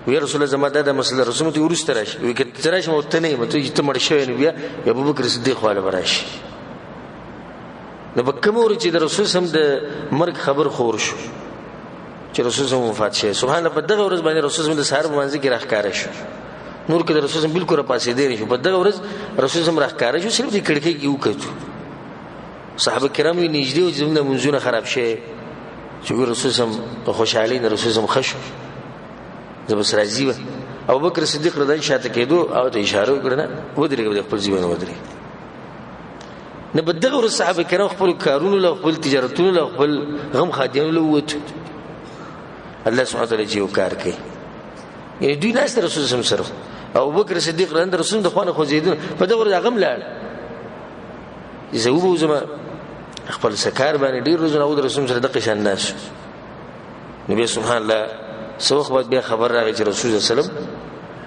وی رسول الله زماده د مسله رسول ته ورسته راشي وی کې ترش مو ته نه مته چې مړ شوی نو بیا ابوبکر صدیق والا وراشي نو بکمور چې د رسول سم د مرګ خبر خور شو چې رسول سم وفات شي سبحان الله په دغه ورځ باندې رسول سم د سحر منځ کې راخکاره شو نور کې د رسول سم بالکل پاسې دی شو په دغه ورځ رسول سم راخکاره شو صرف د کړکۍ کې وکړو صحابه کرام یې نږدې او زموږ منځونه خراب شي چې رسول سم په خوشحالي نه رسول سم خشو زبس راځي او بکر صدیق رضی الله شاته کېدو او ته اشاره وکړه ودرېږي د خپل ځوان ودرې نه بدغه ور صحابه کرام خپل کارونو له خپل تجارتونو له خپل غم خادیانو له وته الله سبحانه وتعالى چې کار کوي یعنی دوی ناس رسول الله سره او بکر صدیق رضی الله رسول د خوانه خو زیدون په دغه ور غم لاړ زوبو زما خپل سکار باندې ډیر روزونه او رسول سره د قشان ناس نبی سبحان الله سوخ بعد بیا خبر راغی چې رسول الله سلام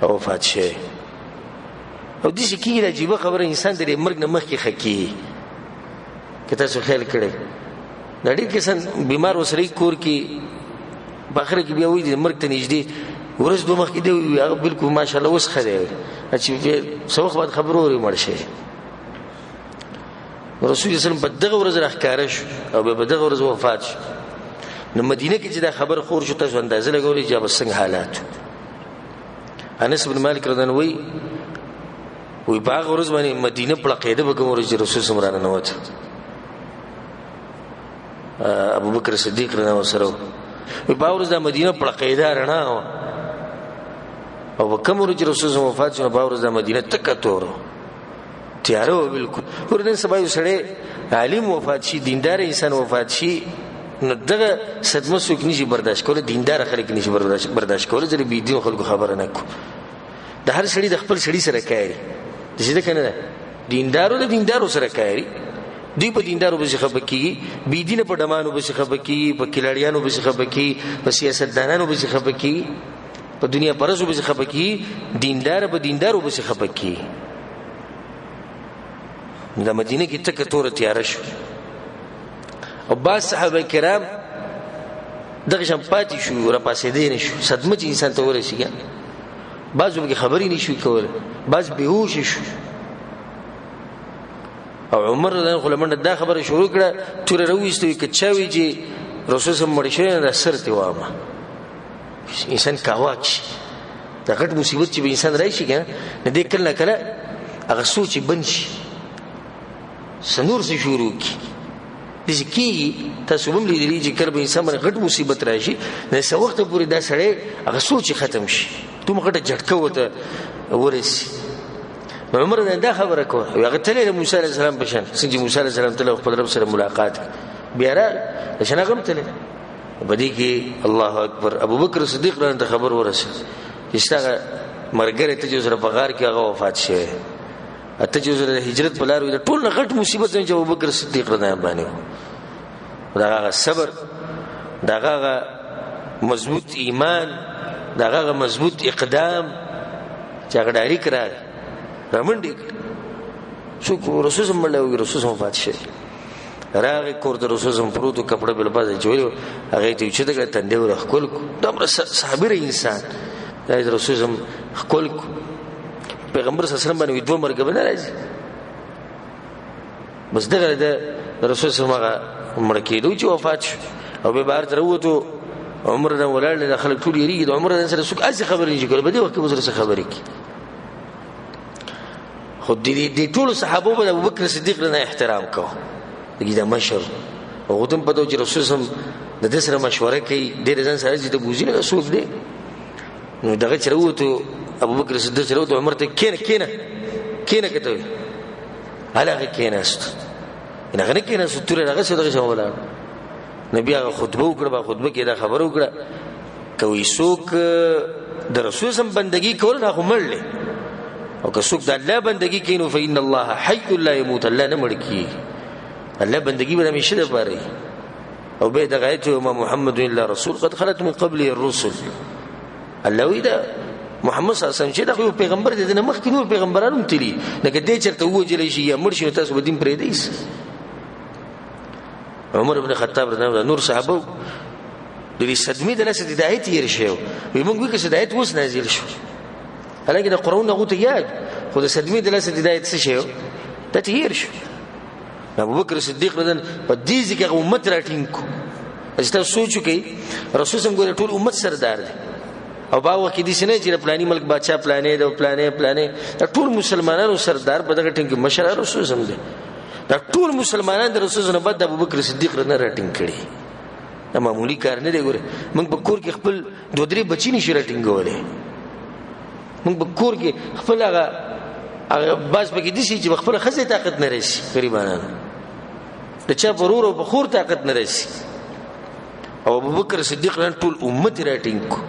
او وفات شي او دې شي کې راځي خبره انسان د مرګ نه مخکې خکی کته څه خیال کړي د دې کسان بیمار وسري کور کې باخره کې بیا وې د مرګ ته نږدې ورځ دوه مخکې دی هغه بالکل ماشاءالله اوس خره چې سوخ بعد خبر اوري مړ شي رسول الله سلام په دغه ورځ راخکاره شو او په دغه ورځ وفات شو نو مدینه کې چې دا خبر خور شو تاسو اندازه لګولې چې بس څنګه حالات انس بن مالک رضی الله عنه وی باغ ورځ باندې مدینه په قاعده به کوم ورځ رسول الله سره نه وته ابو بکر صدیق رضی الله عنه وی باغ ورځ د مدینه په قاعده رڼا او کوم ورځ رسول الله وفات شو باغ ورځ د مدینه تک تور تیاره و بالکل. ورنن سبا یو سړی عالم وفات شي، دیندار انسان وفات شي، نو دغه صدمه څوک نشي برداشت کولی، دیندار خلک نشي برداشت کولی. ځکه بې دین خلکو خبره نه کو. د هر سړي د خپل سړي سره کاري داسې ده که نه ده؟ دیندارو د دیندارو سره کاري، دوی په دیندارو پسې خفه کېږي، بې دینه په ډمانو پسې خفه کېږي، په کلاړیانو پسې خفه کېږي، په سیاستدانانو پسې خفه کېږي، په دنیا پرستو پسې خفه کېږي، دینداره په دیندارو پسې خفه کېږي. د مدینه کې تکه توره تیاره شو او بعض صحابه کرام دغه شان پاتې شو، راپاسېدی نه شو. صدمه چې انسان ته ورسېږي، بعضو پکې خبرې نه شوي کولی، بعض بېهوشه شو. او عمر رضی الله عنه منډه دا خبره شروع کړه، توره راوویسته، وایي که چا وایي چې رسول صلی مړ شوی دا سر ترې وامه. انسان کاواک شي، دا غټ مصیبت چې به انسان راشي که نه، نو دی کله نه کله هغه سوچ یې بند شي، څه نور څه شروع کړي. داسې کېږي، تاسو به هم لیدلي چې کله به انسان باندې غټ مصیبت راشي، نو څه وخته پورې دا سړی هغه سوچ یې ختم شي، دومره غټه جټکه ورته ورسي. نو عمر دا خبره کوه، هغه تللی د موسی علیه السلام په شان، څنګه چې موسی علیه السلام تللی خپل رب سره ملاقات کړي، بیا راغی د شان هغه هم تللی. په دې کې الله اکبر ابوبکر صدیق رضی الله عنه خبر ورسېد چې ستا هغه ملګری ته چې سره په غار کې هغه وفات شوی، ته چې سره د هجرت په لار وي، د ټول نه غټ مصیبت چې ابوبکر صدیق رضی الله عنه باندې و. د هغه صبر، د هغه مضبوط ایمان، د هغه مضبوط اقدام چې هغه ډایرک راغی رامنډې کړه. څوک رسول صلی الله علیه رسول وفات شوی، راغی کور ته رسول صلی پروت و، کپړه بل باز جوړ، هغه ته چې دغه تندې ور خپل کو، دومره صابر انسان دا رسول صلی خپل کو. پیغمبر صلی الله علیه وسلم باندې دوه مرګ به نه راځي، بس دغه د رسول صلی الله علیه وسلم مړ کېدو چې وفات شو او به بهر ته راووتو. عمر نه ولاړ د خلک ټول یریږي، د عمر سره څوک هسې خبرې نشي کولی، په دې وخت کې به سره څه خبرې کوي. خو د ټولو صحابو به د ابوبکر صدیق نه احترام کوه، دغه د مشر هغه ته پته و چې رسول صلی د دې سره مشوره کوي، ډېر ځان سره چې د بوزي نه څوک دی. نو دغه چې راووتو ابوبکر صدیق چې راووتو، عمر ته کېنه کته وي، هغه کېناست، هغه نه کېناست، تورې هغه څه دغه شان ولاړ. نبی هغه خطبه وکړه، په خطبه کې دا خبره وکړه کوي څوک د رسول صلی بندگی کول نه خو مړ، او که څوک د الله بندگی کوي نو فإن الله حي لا يموت، الله نه مړ کیږي، الله بندگی به همیشه ده پاره. او به دغه آیت ما محمد الا رسول قد خلت من قبله الرسل، الله وی دا محمد صلی الله علیه وسلم چې دا پیغمبر دې نه مخکې نور پیغمبرانو هم تلي، لکه دې چرته ووجلی شي یا مړ شي تاسو به دین پرېږدئ. عمر بن خطاب رضی الله عنه نور صحابه د دې صدمې د لاسه د آیت یې رشیو، وي موږ وکړو چې د آیت اوس نازل شو، هلکه د قرآن هغه ته یاد، خو د صدمې د لاسه د آیت څه شی دا تیر شو. ابوبکر صدیق رضی الله عنه په دې ځکه امت راټینګ کو. تاسو سوچ وکړئ رسول صلی الله علیه وسلم ټول امت سردار دی، او باو کې دي سنه چې پلاني ملک بادشاہ پلانې دا پلانې ټول مسلمانانو سردار په دغه ټینګ مشر رسول صلی الله علیه وسلم دا ټول مسلمانان د رسول صلی الله علیه وسلم بعد ابوبکر صدیق رضی الله عنه راټینګ کړي. دا معمولی کار نه دی. ګوره موږ په کور کې خپل دوه درې بچی نشو راټینګولې، موږ په کور کې خپل هغه باز پکې دي چې خپل خزه طاقت نه راشي، غریبانو د چا پرور او بخور طاقت نه راشي. او ابوبکر صدیق رضی الله عنه ټول امت راټینګ کو،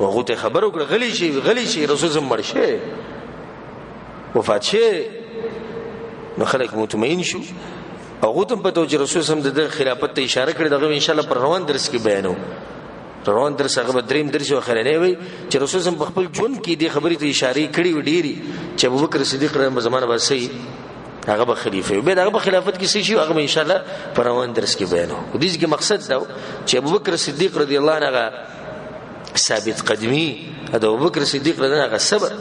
هغه ته خبر وکړه غلی شي رسول صلی الله علیه وسلم وفات شي. نو خلک مطمئن شو، هغه ته پته چې رسول صلی الله علیه وسلم د خلافت ته اشاره کړې، دغه ان شاء الله پر روان درس کې بیانو. روان درس هغه دریم درس واخرنه وي چې رسول صلی الله علیه وسلم په خپل ژوند کې د خبرې ته اشاره کړې و ډېری چې ابوبکر صدیق رحمه الله زمانه باسي هغه به خلیفہ وي، به هغه په خلافت کې څه شي هغه ان شاء الله پر روان درس کې بیانو. د دې کې مقصد دا چې ابوبکر صدیق رضی الله عنه ثابت قدمی، دا ابوبکر صدیق رضی الله عنه صبر.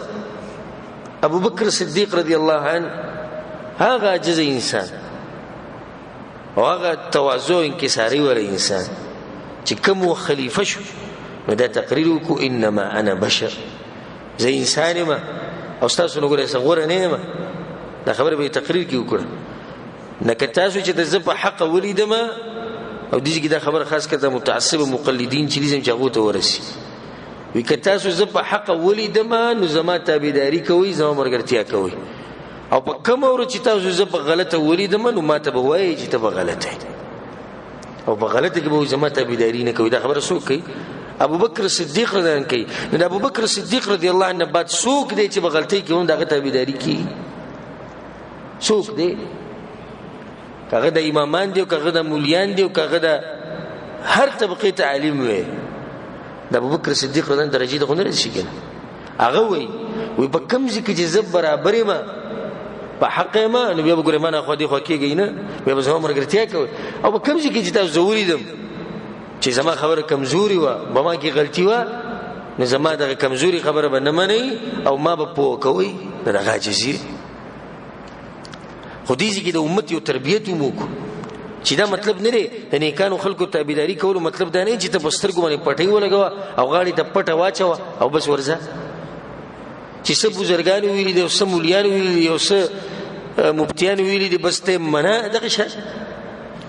ابوبکر صدیق رضی الله عنه هغه عاجز انسان او هغه تواضع انکساری ور انسان چې کوم خلیفہ شو نو دا تقریر وکړو انما انا بشر، زه انسان ما او تاسو نو ګورئ څنګه نه ما، دا خبره به تقریر کې وکړه. نه که تاسو چې د زه په حق ولیدم، او دې کې دا خبره خاص کړه متعصب مقلدین چې دې هغه ته ورسي، وی که تاسو زه په حق ولیدم نو زما تابعداري کوئ، زما مرګرتیا کوئ، او په کوم اور چې تاسو زه په غلطه ولیدم نو ماته به وایي چې ته په غلطه او په غلطه کې به زما تابعداري نه کوي. دا خبره څوک کوي؟ ابو بکر صدیق رضی الله عنه کوي. نو ابو بکر صدیق رضی الله عنه بعد څوک دی چې په غلطۍ کې هم دغه تابعداري کوي؟ څوک دی؟ کاغه د امامان دی او کاغه د مولیان دی او کاغه د هر طبقه ته عالم وي. د ابو بکر صدیق رضی الله عنه درجه د غنره شي کنه. هغه وي په کوم ځکه چې زب برابر ما په حق ما نو بیا وګورئ ما نه خو دې خو کېږي نه بیا به زما مرګرتیا کوي. او په کوم ځکه چې تاسو زوري دم چې زما خبره کمزوري و به ما کې غلطي و نو زما دغه کمزوري خبره به نه منئ او ما به پوه کوئ. دغه عاجزي خو دې ځکه د امت یو تربیت وموکو چې دا مطلب نه دی د نیکانو خلکو تابعداري کولو مطلب دا نه چې ته په سترګو باندې پټۍ ولګوه او غاړې ته پټه واچوه او بس ورځه. چې څه بزرګان ویلي دي او څه مولیان ویلي دي او څه مفتیان ویلي دي بس ته منع دغه شی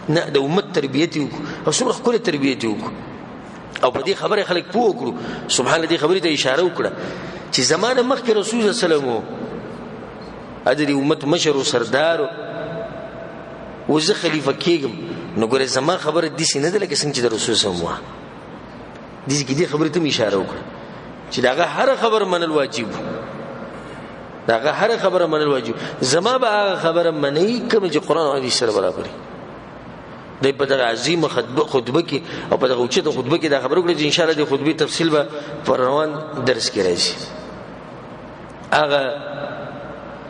نه. د امت تربیت وکړو او څومره ښکلې تربیت وکړو او په دې خبره خلک پوه کړو. سبحان الله دې خبرې ته اشاره وکړه چې زمانه مخکې رسول الله صلی الله علیه وسلم ادري امت مشر او سردار او زه خلیفہ کېږم نو ګوره زما خبره داسې نه ده لکه څنګه چې د رسول صلی الله علیه وسلم دې خبرې ته اشاره وکړه چې داغه هر خبر منل واجب داغه هر خبره منل واجب. زما به هغه خبره منئ کوم چې قرآن او حدیث سره برابر دی. په دغه عظیمه خطبه کې او په دغه اوچته خطبه کې دا خبره وکړه چې ان شاء الله د خطبې تفصیل به پر روان درس کې راځي. هغه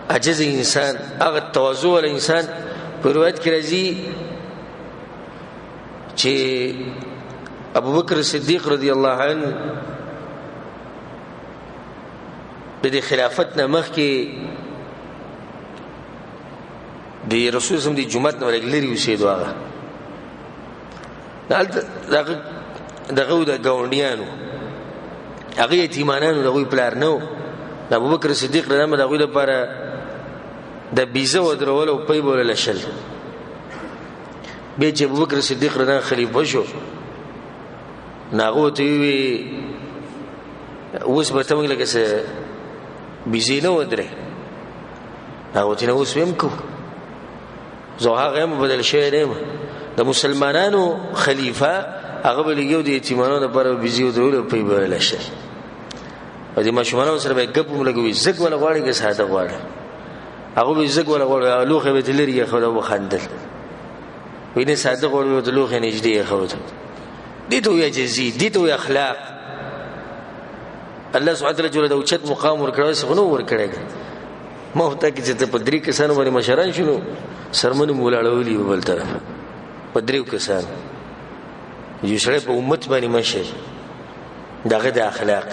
عجز انسان هغه تواضع ول انسان په روایت کې راځي چې ابو بکر صدیق رضی الله عنه د خلافت نه مخکې د رسول سم دی جمعه نه لري اوسېدو. هغه دغه د ګاونډیانو هغه یتیمانانو دغه پلار نو د ابو بکر صدیق رضی الله عنه دغه لپاره د بیزه ودرول او پي بوله لشل. به چې ابو بکر صدیق رضی الله عنه خلیفہ شو ناغو ته وی اوس به تمنګ لکه څه بیزه نه ودره ناغو ته اوس ویم کو زه هغه هم بدل شوی دی. د مسلمانانو خلیفہ هغه بلګیو د یتیمانو لپاره بیزه ودرول او پي بوله لشل. او د ماشومانو سره به ګپ لګوي زګ ولا غواړي که ساده غواړي هغه به زګ ولا غواړي لوخه به تلری خو دا وخندل ویني ساده غواړي د لوخه نږدې خو دي ته یې جزي دي ته اخلاق. الله سبحانه وتعالى جوړ د اوچت مقام ورکړی څنګه ور کړی ما هوته کې چې په درې کسانو باندې مشران شنو سرمنو مولاړولي بل طرف په درې کسان یو سره په امت باندې مشه دغه د اخلاق.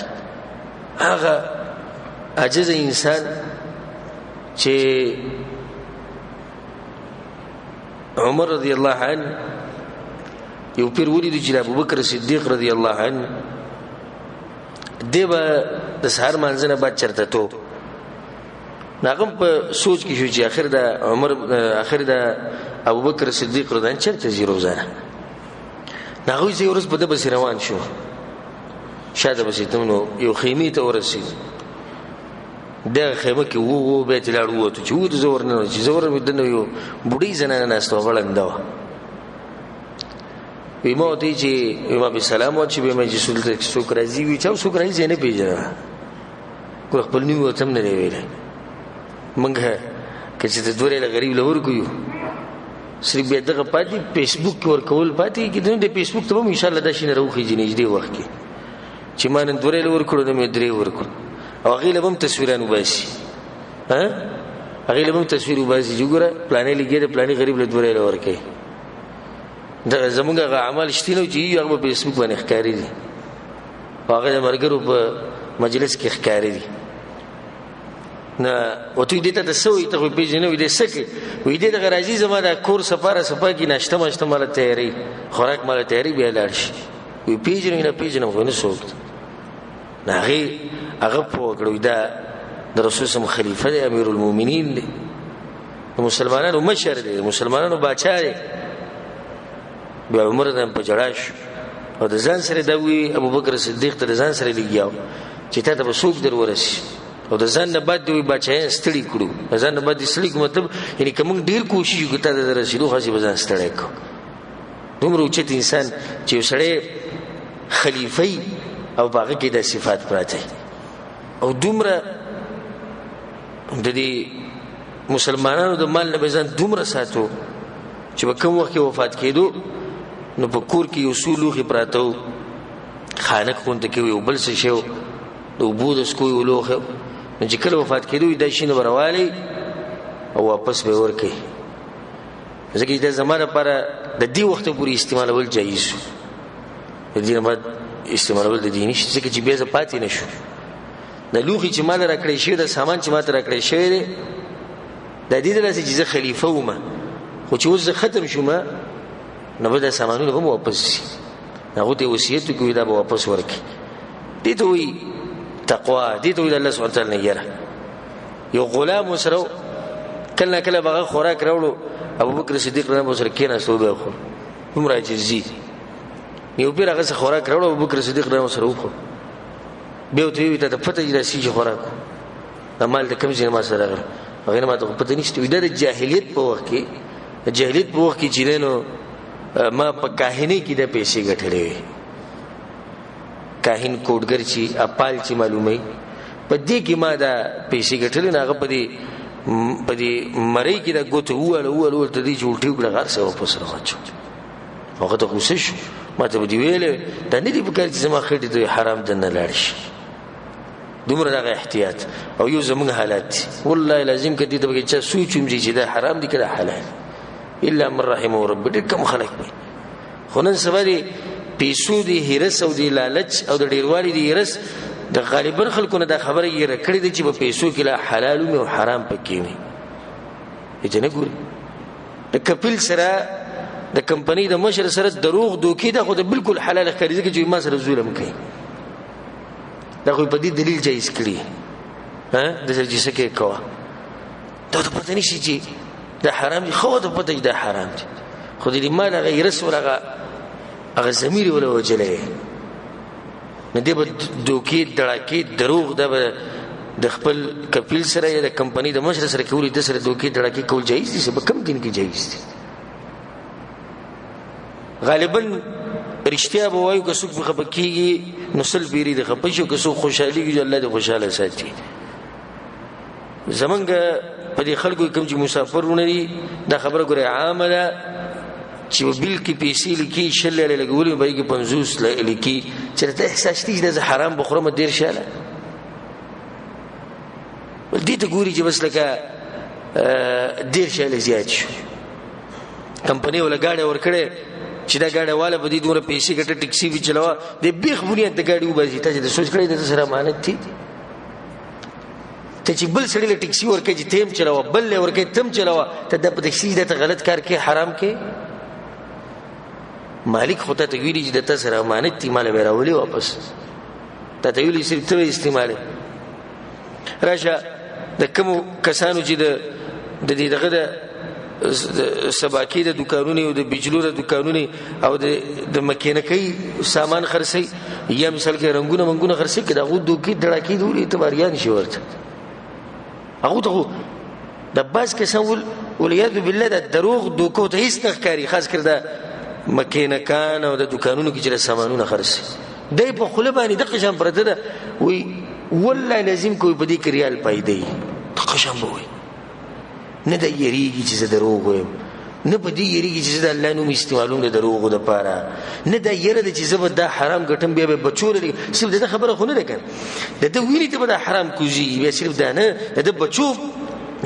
هغه عجز انسان چې عمر رضی الله عنه یو پیر ولید چې ابو بکر صدیق رضی الله عنه دیبا د سحر منځنه بعد چرته تو ناغم په سوچ کې شو چې اخر د ابو بکر صدیق رضی الله عنه چرته زی روزانه ناغوی زی ورځ په د بس روان شو شاده بسیتمنو یو خیمه ته ورسید. دا خیمه کې وو به تلار وته چې وو زور نه چې زور مدنه یو بډای زنانه ناستو ولنده ویمو ته چې ویما به سلام او چې به مې جسول څوک راځي وی چې څوک راځي نه پیژنه کو خپل نیو تم نه ویل منګه چې د دورې له غریب لور کوي صرف به دغه پاتې فیسبوک ور کول پاتې کې د فیسبوک ته ان شاء الله د شینه روخي جنې دې وخت کې چې مان دورې لور کړو د مې درې ور کړو او غیله هم تصویرانو باسي غیله هم تصویر وباسي جوړه پلانې لګي د پلانې غریب له دورې لور کوي. دا زمونږه عمل شتینو چې هغه په فیسبوک باندې ښکاری دي هغه مرګرو په مجلس کې ښکاری دي نه وته دې ته د سوې ته په جنو دې سکه وې دې د غراجي زما د کور سفاره صفه کې ناشته ماشته مال تیاری خوراک مال تیاری به لاړ شي وې پیژنې نه پیژنم غو نه سوک نه هغه په کړو دا د رسول سم خلیفہ دی امیر المؤمنین دی مسلمانانو مشر دی مسلمانانو باچا دی. بیا عمر دم په جړاش او د ځان سره دوی ابو بکر صدیق ته ځان سره لګیاو چې ته به سوق در ورسی او د ځان نه بعد دوی بچای ستړي کړو ځان نه بعد ستړي کو مطلب یعنی کوم ډیر کوشش وکړه د رسیدو خاصه بزان ستړي کو دومره اوچت انسان چې سړی خلیفہ او باغ کې د صفات پراته او دومره د دې مسلمانانو د مال نه بزان دومره ساتو چې په کوم وخت وفات کېدو نو په کور کې اصول خو پراته خانق خون ته کې یو بل څه شو د وبود اسکو ولوخه چې کله وفات کېدو د شینه بروالی او واپس به ورکه ځکه د زمانه لپاره د دې وخت پورې استعمالول جایز د دې نه بعد استعمالول د دیني څه چې به پاتې نشو د لوخي چې مال راکړې شي د سامان چې ماته راکړې شي د دې دراسه چې خلیفہ ومه خو چې وز ختم شومه نو به د سامانونو هم واپس شي هغه ته وصیت کوي دا به واپس ورکړي دې ته وی تقوا دې ته وی الله سبحانه وتعالى نه یره یو غلام سره کله کله بغه خوراک راوړو ابو بکر صدیق رضی الله عنه سره کېنه سوبه خو عمره جزي یو پیر هغه خوراک راوړو ابو بکر صدیق رضی الله عنه سره وخو به ته وی ته پته دې راشي چې خوراک د مال د کم ځای ما سره راغله هغه ما ته پته نشته وی د جاهلیت په وخت کې جاهلیت په وخت کې چیرینو ما په کاهنی کې د پیسې ګټلې کاهن کوډګر چې اپال چې معلومه په دې کې ما دا پیسې ګټلې نه هغه په دې مړی کې دا ګوت اول ته دې جوړټیو کړه غار سره واپس راوچو هغه ته غوسه شو ما ته دی ویل دا نه دی په کار چې زما خېټه ته حرام دنه لاړ شي دومره دغه احتیاط او یو زمونږ حالات والله لازم کدي ته چې سوچوم چې دا حرام دي کړه حلال الا من رحمه رب دې کم خلق وي خو نن سبا دي پیسو دي هرس او دي لالچ او د ډیروالي دي هرس د غالبا خلکو نه د خبره یې رکړې دي چې په پیسو کې لا حلال او حرام پکې وي اجنه ګوري د کپیل سره د کمپنی د مشر سره دروغ دوکې دا خو د بالکل حلال ښکاري چې ما سره ظلم کوي دا خو په دې دلیل جایز کړی ها د څه کې کوه دا ته پته نشي چې دا حرام دي خو ته پته دا حرام دي خو دې مال غیر سره هغه زميري ولا وجلې نه دی به دوکې دړاکې دروغ د خپل کپیل سره یا د کمپنی د مشر سره کولی د سره دوکې دړاکې کول جایز دي په کم دین کې جایز دي غالبا رښتیا به وایو که څوک خپکیږي نو سل بیری د خپشو که څوک خوشحاليږي الله دې خوشاله ساتي زمونږ په دې خلکو کوم چې مسافرونه دي دا خبره ګره عامه ده چې بل کې پیسې لیکي شلې لګولې به کې 50 لیکي چې ته احساس دې د حرام بخوره ډیر شاله ولدي ته ګوري چې بس لکه ډیر شاله زیات شو کمپنی ولا گاډي ورکړي چې دا گاډي والا به دې دومره پیسې ګټه ټیکسي وی چلاوه د بیخ بنیاد د گاډي وباسي ته چې سوچ کړی د سره امانت دي ته چې بل سړی له ټیکسي ورکې چې تیم چلاوه بل له ورکې تم چلاوه ته د ټیکسي د غلط کار کې حرام کې مالک خو ته ویلي چې د سره امانت دي مال میراولي واپس ته ویلي چې ته استعمال راشه د کوم کسانو چې د دې دغه د سباکی د دکانونو او د بجلو د دکانونو او د مکینکي سامان خرڅي یا مثال کې رنگونه منګونه خرڅي کې دا غو دوکې دړاکې دوی اعتباریان شي ورته هغه ته د باز کسان ولیاذ بالله د دروغ دوکو ته هیڅ نخکاری خاص کړ د مکینکان او د دکانونو کې چې سامانونه خرڅي دای په خله باندې د قشم پرته ده وی والله لازم کوئی بدی کریال پایدې قشم وي نه د یریږي چې دروغ وایم نه بدی یریږي چې د الله نوم استعمالوم د دروغ د پاره نه د یره د چې زبر د حرام ګټم بیا به بچول صرف د خبره خونه ده کنه د ویني ته د حرام کوزي بیا صرف دا نه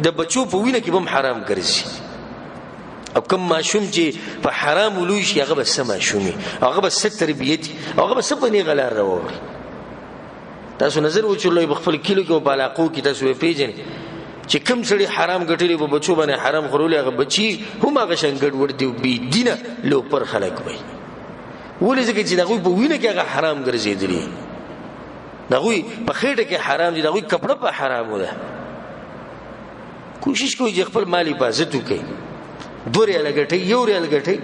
د بچو په وینه کې هم حرام ګرځي او کوم ماشوم چې په حرام ولوي شي هغه بس ماشومي هغه بس تربيتي هغه بس په نه غلار راوړي تاسو نظر وچلوي بخپل کیلو کې او بالاقو کې تاسو پیژنئ چې کوم سړي حرام ګټلې په بچو باندې حرام خورولې هغه بچي هم هغه څنګه ور دي بي دینه لو پر خلک وي ولې ځکه چې دغه په وینه کې هغه حرام ګرځېدلی دغه په خېټه کې حرام دي دغه کپڑا په حرام ده کوشش کوئ چې خپل مالی حفاظت وکړئ 2 ریال ګټي 1 ریال ګټي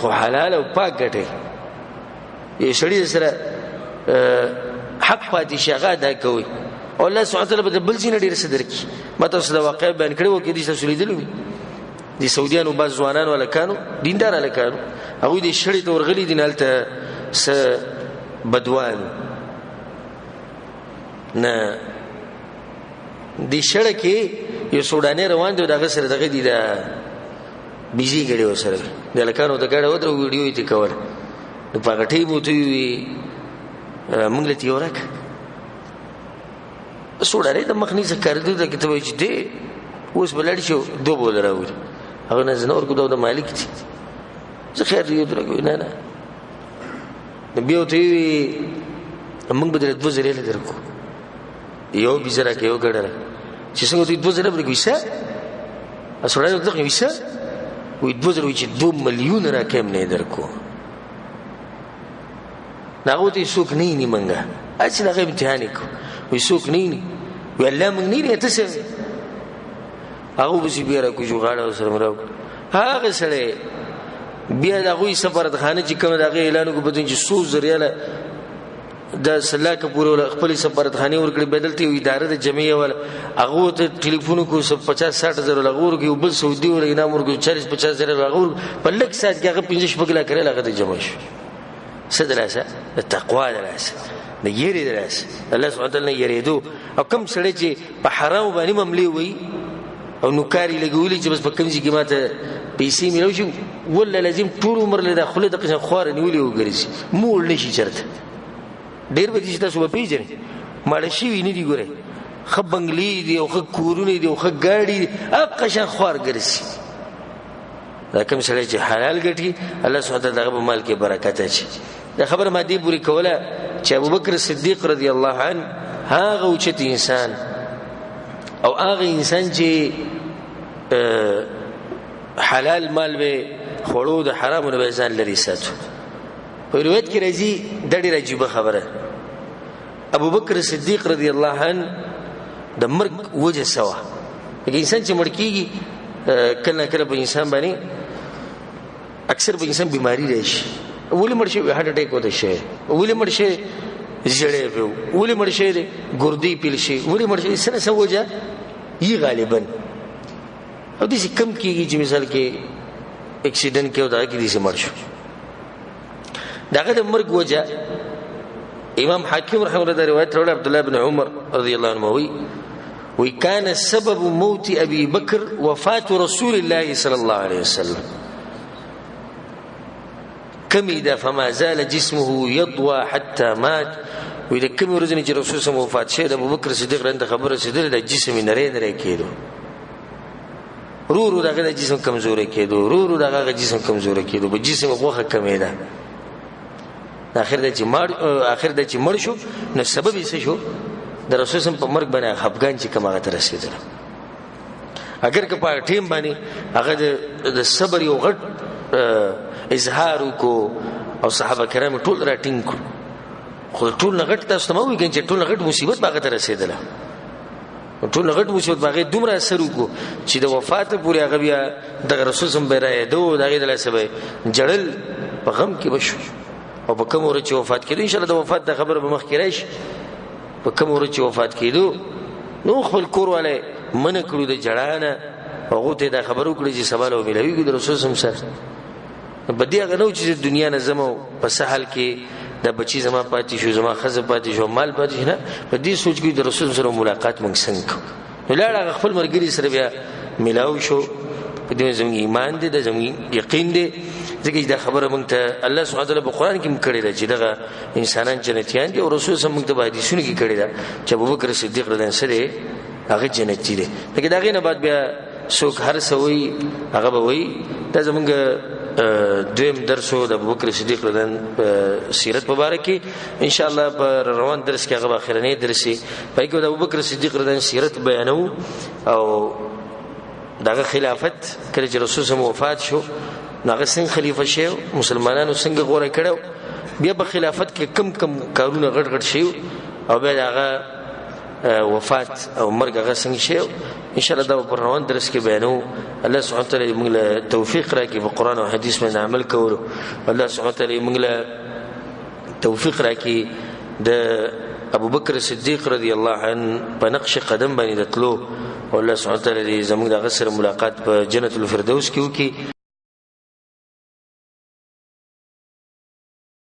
خو حلال او پاک ګټي یې سړي سره حق پاتې شغا دا کوي او الله سبحانه وتعالی به بل ځین ډیر څه درکړي. ما تاسو دا واقع بیان کړو کې دي تاسو لیدلو دي سعودیانو باز ځوانان ولکانو دیندار الکانو هغه دي شړې ته ورغلي دي نالته س بدوان نه دي شړه کې یو سوداني روان دی دغه سره دغه دي دا بيزي غړي وسره د الکانو د غړ ودرو ویډیو یې کول نو په غټي بوتي موږ له تیورک سوداني د مخني څخه کار دی د کتابه چې دی اوس بلړ شو دوه بول راوړي هغه نه زنور کو د مالک دي زه خیر دی درګو نه بیا ته موږ بدل 2000 له درکو یو بيزرا کې یو ګړل چې څنګه ته 2000 برګو وسه اسوره ته وسه وې 2000 چې 2 مليون راکم نه درکو ناغو ته سوق نه ني منګه اڅ نه امتحان کو وې سوق نه وې الله موږ نه ته څه هغه به بیا کو جو غاړه سره مرو هغه سره بیا دغه سفارتخانه چې کوم دغه اعلان کو بدون چې سو زریاله د سلاکه پورې خپل سفارتخانه ورکړي بدلتي اداره د جمعیه ول هغه ته ټلیفون کو 50-60 زره لغور کې بل سعودي ور انعام ورکو 40-50 زره لغور په لک سات کې هغه 15 بغلا کړل هغه ته جمع شو صدراسه التقوا دراسه د یری دراسه الله سبحانه وتعالى یریدو او کوم سړی چې په حرام باندې مملي وي او نوکاری لګولي چې بس په کوم ځای کې ماته پیسې ملو شي ولا لازم ټول عمر له داخله د قسم خوار نیولې وګرځي مول نشي چرته ډیر به چې تاسو په پیژنې ماړ شي ویني دی ګوره خ بنگلي دی او خ کورونه دی او خ ګاډي اقشا خوار ګرځي دا کوم سره چې حلال ګټي الله سبحانه وتعالى دغه مال کې برکت اچي دا خبر ما دی پوری کوله چې ابوبکر صدیق رضی الله عنه هغه اوچت انسان او هغه انسان چې حلال مال به خړو د حرامو نه ځان لري ساتو. په روایت کې راځي د ډېر عجیب خبره ابوبکر صدیق رضی الله عنه د مرګ وجه سوا انسان چې مړ کیږي کله کله په انسان باندې اکثر په انسان بیماری راشي ولې مړ شي هارت اٹیک وته شي ولې مړ شي زړه په ولې مړ شي ګردې پیل شي ولې مړ شي سره سوجا یي غالبا او دې کم کیږي چې مثال کې اکسیډنټ کې ودا کې دې مړ شو داغه د مرګ وجه امام حاکم رحمه الله روایت راوړ عبد الله بن عمر رضی الله عنه وی كان سبب موت ابي بكر وفاه رسول الله صلى الله عليه وسلم كمد فما زال جسمه يضوى حتى مات وی د کوم ورځې چې رسول الله وفات شه د ابوبکر صدیق رنده خبره سیدل د جسم نری کېدو رو دغه د جسم کمزوري کېدو رو دغه جسم کمزوري کېدو په جسم غوخه کمیده اخر د چې مړ شو نو سبب یې څه شو د رسول الله په مرګ باندې افغان چې کومه ته رسیدل اگر که په ټیم باندې هغه د صبر یو غټ اظهار کو او صحابه کرام ټول راټینګ کړ خو ټول غټ تاسو ته وایي چې ټول غټ مصیبت باغ ته رسیدله ټول غټ مصیبت باغ دومره اثر وکړو چې د وفات پورې هغه بیا د رسول الله بیره دو دغه د لاسه جړل په غم کې بشو او په کوم ورځ چې وفات کړي ان شاء الله د وفات د خبره به مخ کې راشي په کوم ورځ چې وفات کېدو نو خپل کور والے من کړو د جړانه هغه ته دا خبرو کړی چې سوال او ملوي د رسول الله سره بدی هغه نو چې دنیا نه زمو په سهل کې د بچی زما پاتې شو زما خزه پاتې شو مال پاتې شو نه په دې سوچ کې د رسول سره ملاقات مونږ څنګه ولړ خپل مرګري سره بیا ملاو شو په دې زموږ ایمان دې د زموږ یقین دې ځکه دا خبره مونږ ته الله سبحانه وتعالی په قران کې کړی دی چې دغه انسانان جنتیان دي او رسول سم مونږ ته په حدیثونو کې کړی دی چې ابوبکر صدیق رضی الله عنه هغه جنتی دی دغه دغه نه بعد بیا څوک هر سوي هغه به وي دا زمونږ دویم درسو د ابوبکر صدیق رضی الله عنه سیرت مبارکي ان شاء الله پر روان درس کې هغه اخرنی درسي پای کې د ابوبکر صدیق رضی الله عنه سیرت بیانو او دغه خلافت کله چې رسول الله وفات شو هغه څنګه خلیفہ شو مسلمانانو څنګه غوړه کړو بیا په خلافت کې کم کارونه غټ غټ شي او بیا هغه وفات او مرګ هغه څنګه شو ان شاء الله دا په روان درس کې بیانو الله سبحانه وتعالى موږ له توفیق راکړي په قران او حدیث باندې عمل کولو الله سبحانه وتعالى موږ له توفیق راکړي د ابو بکر صدیق رضی الله عنه په نقش قدم باندې دتلو او الله سبحانه وتعالی زموږ د غسر ملاقات په جنت الفردوس کې وکي.